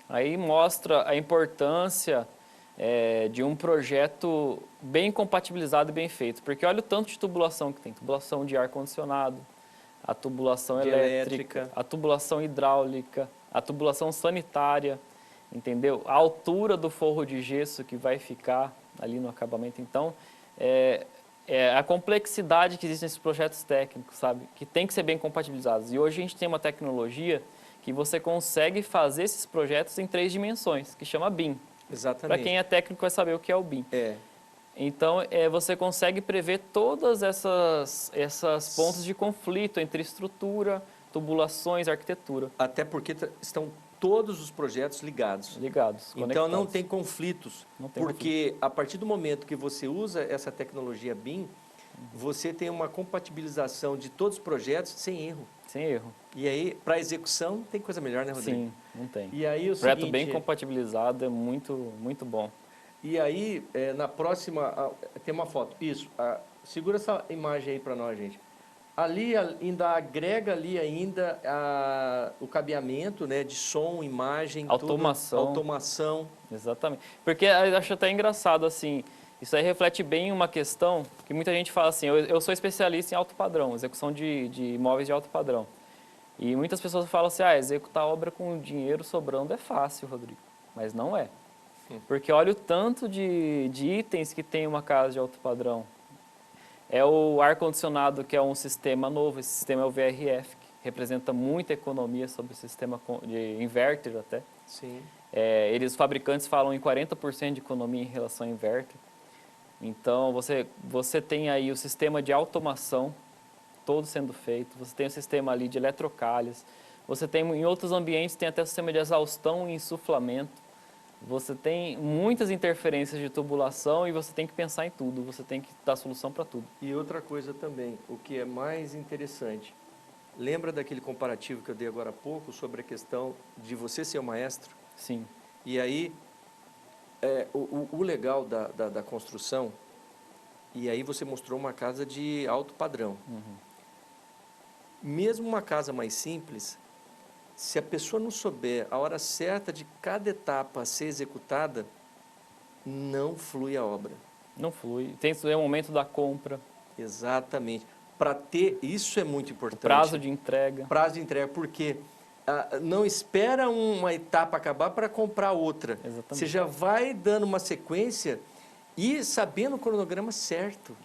Speaker 3: Aí mostra a importância de um projeto bem compatibilizado e bem feito. Porque olha o tanto de tubulação que tem. Tubulação de ar-condicionado, a tubulação
Speaker 2: De
Speaker 3: elétrica,
Speaker 2: elétrica.
Speaker 3: a tubulação hidráulica, a tubulação sanitária, entendeu? A altura do forro de gesso que vai ficar ali no acabamento. Então, a complexidade que existe nesses projetos técnicos, sabe? Que tem que ser bem compatibilizados. E hoje a gente tem uma tecnologia que você consegue fazer esses projetos em 3 dimensões, que chama BIM.
Speaker 2: Exatamente.
Speaker 3: Para quem é técnico vai saber o que é o BIM.
Speaker 2: É.
Speaker 3: Então, você consegue prever todas essas pontos de conflito entre estrutura, tubulações, arquitetura.
Speaker 2: Até porque estão todos os projetos ligados.
Speaker 3: Ligados,
Speaker 2: Então não
Speaker 3: conectados.
Speaker 2: tem conflitos,
Speaker 3: Não tem
Speaker 2: porque a partir do momento que você usa essa tecnologia BIM, você tem uma compatibilização de todos os projetos sem erro.
Speaker 3: Sem erro.
Speaker 2: E aí, para execução, tem coisa melhor, né, Rodrigo?
Speaker 3: Sim, não tem.
Speaker 2: E aí o
Speaker 3: Projeto
Speaker 2: seguinte,
Speaker 3: bem compatibilizado é muito, muito bom.
Speaker 2: E aí, na próxima, tem uma foto. Isso, segura essa imagem aí para nós, gente. Ali ainda agrega ainda o cabeamento, né, de som, imagem,
Speaker 3: Automação.
Speaker 2: tudo, automação.
Speaker 3: Exatamente. Porque eu acho até engraçado, assim, isso aí reflete bem uma questão que muita gente fala assim, eu sou especialista em alto padrão, execução de imóveis de alto padrão. E muitas pessoas falam assim, executar obra com dinheiro sobrando é fácil, Rodrigo. Mas não é. Porque olha o tanto de itens que tem uma casa de alto padrão. É o ar-condicionado, que é um sistema novo, esse sistema é o VRF, que representa muita economia sobre o sistema de inverter até.
Speaker 2: Sim.
Speaker 3: Os fabricantes falam em 40% de economia em relação ao inverter. Então, você tem aí o sistema de automação todo sendo feito, você tem o sistema ali de eletrocalhas, você tem, em outros ambientes, tem até o sistema de exaustão e insuflamento. Você tem muitas interferências de tubulação e você tem que pensar em tudo, você tem que dar solução para tudo.
Speaker 2: E outra coisa também, o que é mais interessante, lembra daquele comparativo que eu dei agora há pouco sobre a questão de você ser o maestro?
Speaker 3: Sim,
Speaker 2: E aí, o legal da construção, e aí você mostrou uma casa de alto padrão. Mesmo uma casa mais simples, se a pessoa não souber a hora certa de cada etapa a ser executada, não flui a obra.
Speaker 3: não flui. Tem o momento da compra,
Speaker 2: Exatamente. Para ter, isso é muito importante.
Speaker 3: prazo de entrega.
Speaker 2: Prazo de entrega, porque não espera uma etapa acabar para comprar outra.
Speaker 3: Exatamente.
Speaker 2: Você já vai dando uma sequência e sabendo o cronograma certo.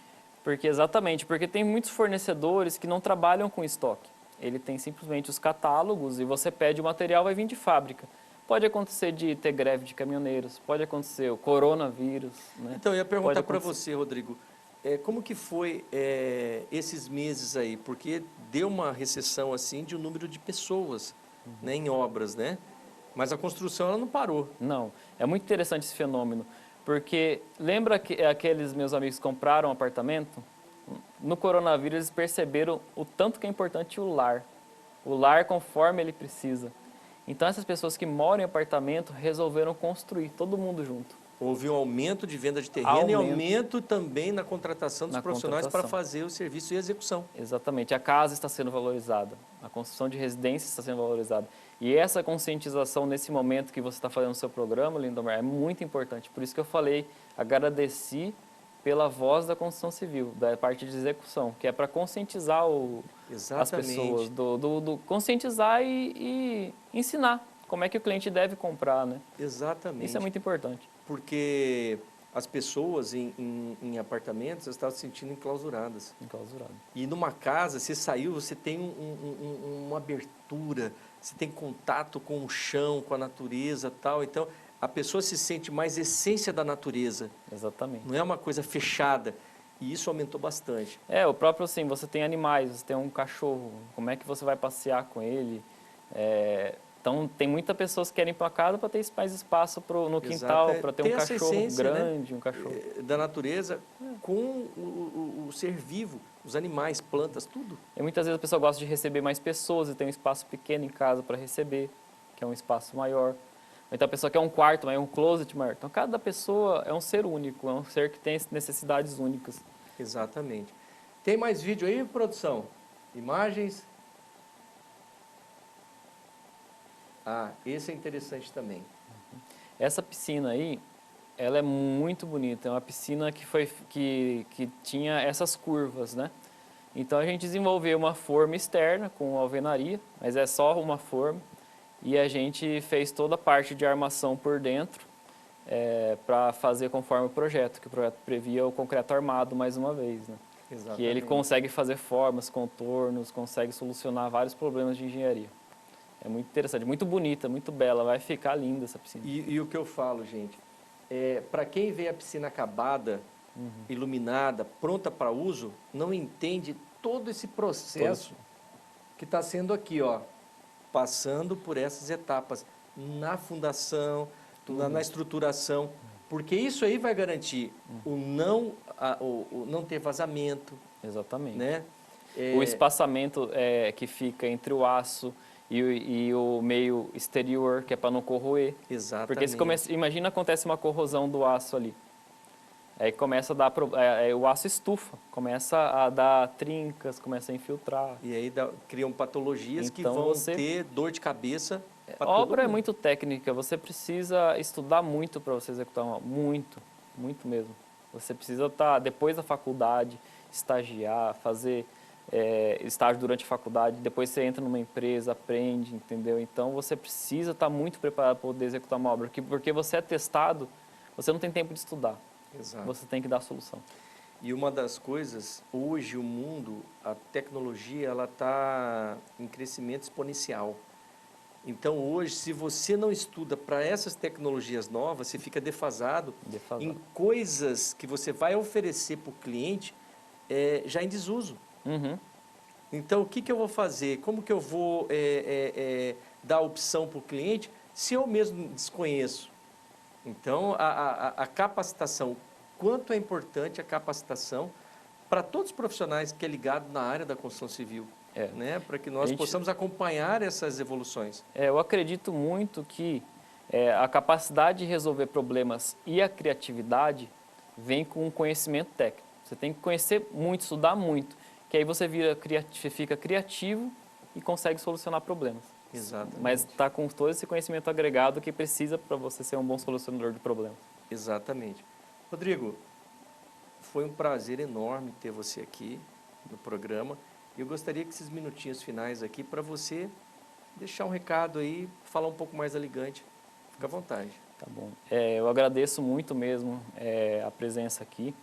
Speaker 3: Porque tem muitos fornecedores que não trabalham com estoque. Ele tem simplesmente os catálogos e você pede o material, vai vir de fábrica. Pode acontecer de ter greve de caminhoneiros, pode acontecer o coronavírus, né?
Speaker 2: Então, eu ia perguntar
Speaker 3: Pode
Speaker 2: para
Speaker 3: acontecer.
Speaker 2: você, Rodrigo, como que foi esses meses aí? Porque deu uma recessão assim de um número de pessoas, né, em obras, né? Mas a construção ela não parou.
Speaker 3: Não, é muito interessante esse fenômeno, porque lembra que aqueles meus amigos que compraram um apartamento? No coronavírus eles perceberam o tanto que é importante o lar conforme ele precisa. Então essas pessoas que moram em apartamento resolveram construir, todo mundo junto.
Speaker 2: Houve um aumento de venda de terreno e
Speaker 3: Aumento.
Speaker 2: aumento também na contratação dos
Speaker 3: Na
Speaker 2: profissionais para
Speaker 3: contratação.
Speaker 2: fazer o serviço e execução.
Speaker 3: Exatamente, a casa está sendo valorizada, a construção de residência está sendo valorizada. E essa conscientização nesse momento que você está fazendo o seu programa, Lindomar, é muito importante. Por isso que eu falei, agradeci pela voz da construção civil, da parte de execução, que é para conscientizar as
Speaker 2: Exatamente.
Speaker 3: pessoas, conscientizar e ensinar como é que o cliente deve comprar, né?
Speaker 2: Exatamente.
Speaker 3: Isso é muito importante.
Speaker 2: Porque as pessoas em apartamentos estavam se sentindo enclausuradas.
Speaker 3: Enclausurado.
Speaker 2: E numa casa, você saiu, você tem uma abertura, você tem contato com o chão, com a natureza tal. Então, a pessoa se sente mais essência da natureza.
Speaker 3: Exatamente.
Speaker 2: Não é uma coisa fechada. E isso aumentou bastante.
Speaker 3: O próprio assim, você tem animais, você tem um cachorro, como é que você vai passear com ele? Então, tem muitas pessoas que querem ir para casa para ter mais espaço no quintal,
Speaker 2: Exato.
Speaker 3: para ter
Speaker 2: Tem
Speaker 3: um
Speaker 2: essa
Speaker 3: cachorro
Speaker 2: essência, né,
Speaker 3: grande, um cachorro.
Speaker 2: da natureza com o ser vivo, os animais, plantas, tudo.
Speaker 3: E muitas vezes a pessoa gosta de receber mais pessoas e tem um espaço pequeno em casa para receber, que é um espaço maior. Ou então a pessoa quer um quarto, mas é um closet maior. Então, cada pessoa é um ser único, é um ser que tem necessidades únicas.
Speaker 2: Exatamente. Tem mais vídeo aí, produção? Imagens? Esse é interessante também.
Speaker 3: Essa piscina aí, ela é muito bonita. É uma piscina que tinha essas curvas, né? Então, a gente desenvolveu uma forma externa com alvenaria, mas é só uma forma. E a gente fez toda a parte de armação por dentro para fazer conforme o projeto, que o projeto previa o concreto armado mais uma vez, né?
Speaker 2: Exatamente.
Speaker 3: Que ele consegue fazer formas, contornos, consegue solucionar vários problemas de engenharia. É muito interessante, muito bonita, muito bela, vai ficar linda essa piscina.
Speaker 2: E o que eu falo, gente, para quem vê a piscina acabada, iluminada, pronta para uso, não entende todo esse processo que está sendo aqui, ó, passando por essas etapas, na fundação, na estruturação, porque isso aí vai garantir o não ter vazamento,
Speaker 3: Exatamente.
Speaker 2: né?
Speaker 3: O espaçamento que fica entre o aço e o meio exterior, que é para não corroer.
Speaker 2: Exatamente.
Speaker 3: Porque imagina acontece uma corrosão do aço ali. Aí começa a dar, o aço estufa, começa a dar trincas, começa a infiltrar.
Speaker 2: E aí criam patologias que
Speaker 3: Então
Speaker 2: vão
Speaker 3: você-
Speaker 2: ter dor de cabeça. pra
Speaker 3: A
Speaker 2: todo
Speaker 3: obra é
Speaker 2: mundo.
Speaker 3: muito técnica, você precisa estudar muito para você executar muito mesmo. Você precisa estar, depois da faculdade, estagiar, fazer estágio durante a faculdade, depois você entra numa empresa, aprende, entendeu? Então você precisa estar muito preparado para poder executar uma obra, porque você é testado, você não tem tempo de estudar,
Speaker 2: Exato.
Speaker 3: você tem que dar a solução.
Speaker 2: E uma das coisas, hoje o mundo, a tecnologia, ela está em crescimento exponencial. Então hoje, se você não estuda para essas tecnologias novas, você fica defasado em coisas que você vai oferecer para o cliente já em desuso.
Speaker 3: Uhum.
Speaker 2: Então, o que, que eu vou fazer? Como que eu vou dar opção para o cliente se eu mesmo desconheço? Então, a capacitação, quanto é importante a capacitação para todos os profissionais que é ligado na área da construção civil, né? Para que nós possamos acompanhar essas evoluções.
Speaker 3: Eu acredito muito que a capacidade de resolver problemas e a criatividade vem com o conhecimento técnico. Você tem que conhecer muito, estudar muito, que aí você fica criativo e consegue solucionar problemas.
Speaker 2: Exatamente.
Speaker 3: Mas está com todo esse conhecimento agregado que precisa para você ser um bom solucionador de problemas.
Speaker 2: Exatamente. Rodrigo, foi um prazer enorme ter você aqui no programa. E eu gostaria que esses minutinhos finais aqui para você deixar um recado aí, falar um pouco mais da Ligante. Fica à vontade.
Speaker 3: Tá bom. Eu agradeço muito mesmo a presença aqui.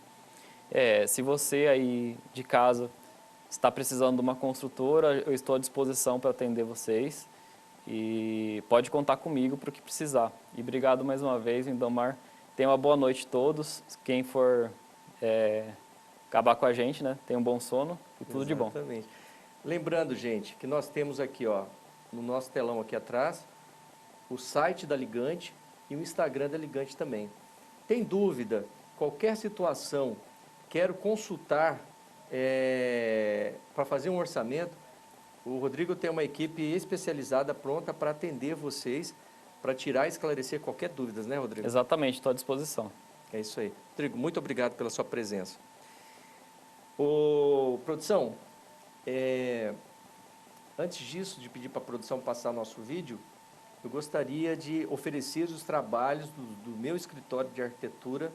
Speaker 3: Se você aí de casa está precisando de uma construtora, eu estou à disposição para atender vocês. E pode contar comigo para o que precisar. E obrigado mais uma vez, Lindomar. Tenha uma boa noite a todos. Quem for acabar com a gente, né? Tenha um bom sono e tudo de bom.
Speaker 2: Exatamente. Lembrando, gente, que nós temos aqui, ó, no nosso telão aqui atrás, o site da Ligante e o Instagram da Ligante também. Tem dúvida, qualquer situação, quero consultar para fazer um orçamento, o Rodrigo tem uma equipe especializada pronta para atender vocês, para tirar e esclarecer qualquer dúvida, né, Rodrigo?
Speaker 3: Exatamente, estou à disposição.
Speaker 2: É isso aí. Rodrigo, muito obrigado pela sua presença. Produção, antes disso, de pedir para a produção passar nosso vídeo, eu gostaria de oferecer os trabalhos do meu escritório de arquitetura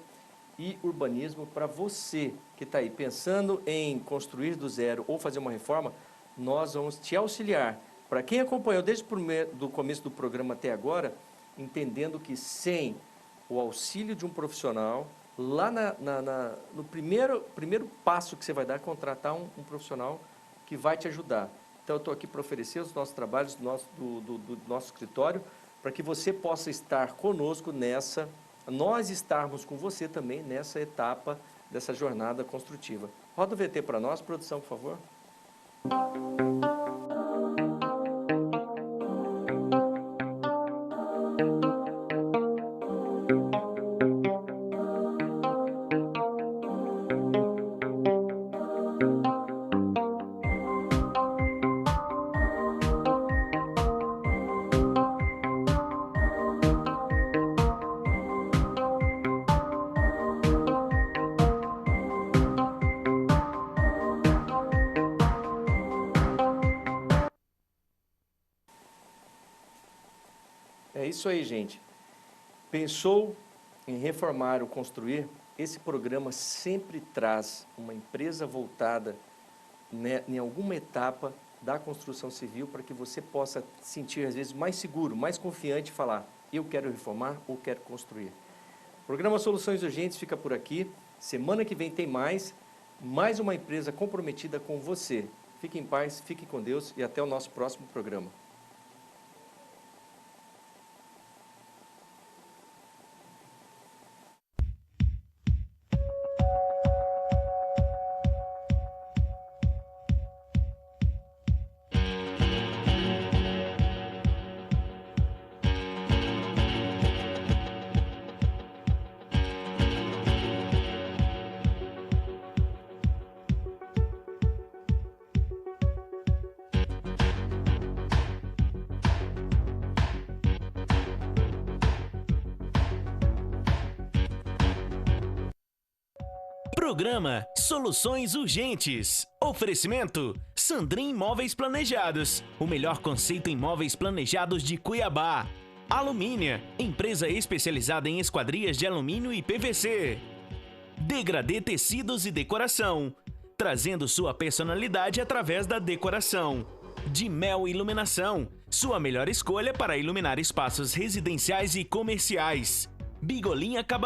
Speaker 2: e urbanismo para você que está aí pensando em construir do zero ou fazer uma reforma. Nós vamos te auxiliar. Para quem acompanhou desde o começo do programa até agora, entendendo que sem o auxílio de um profissional, lá no primeiro passo que você vai dar é contratar um profissional que vai te ajudar. Então, eu estou aqui para oferecer os nossos trabalhos do nosso escritório, para que você possa estar conosco nós estarmos com você também nessa etapa dessa jornada construtiva. Roda o VT para nós, produção, por favor. É isso aí, gente. Pensou em reformar ou construir? Esse programa sempre traz uma empresa voltada em alguma etapa da construção civil para que você possa sentir, às vezes, mais seguro, mais confiante e falar, eu quero reformar ou quero construir. O programa Soluções Urgentes fica por aqui. Semana que vem tem mais uma empresa comprometida com você. Fique em paz, fique com Deus e até o nosso próximo programa.
Speaker 1: Programa Soluções Urgentes. Oferecimento Sandrin Móveis Planejados. O melhor conceito em móveis planejados de Cuiabá. Alumínia, empresa especializada em esquadrias de alumínio e PVC. Degradê Tecidos e Decoração. trazendo sua personalidade através da decoração. De Mel Iluminação, sua melhor escolha para iluminar espaços residenciais e comerciais. Bigolim Acabamentos.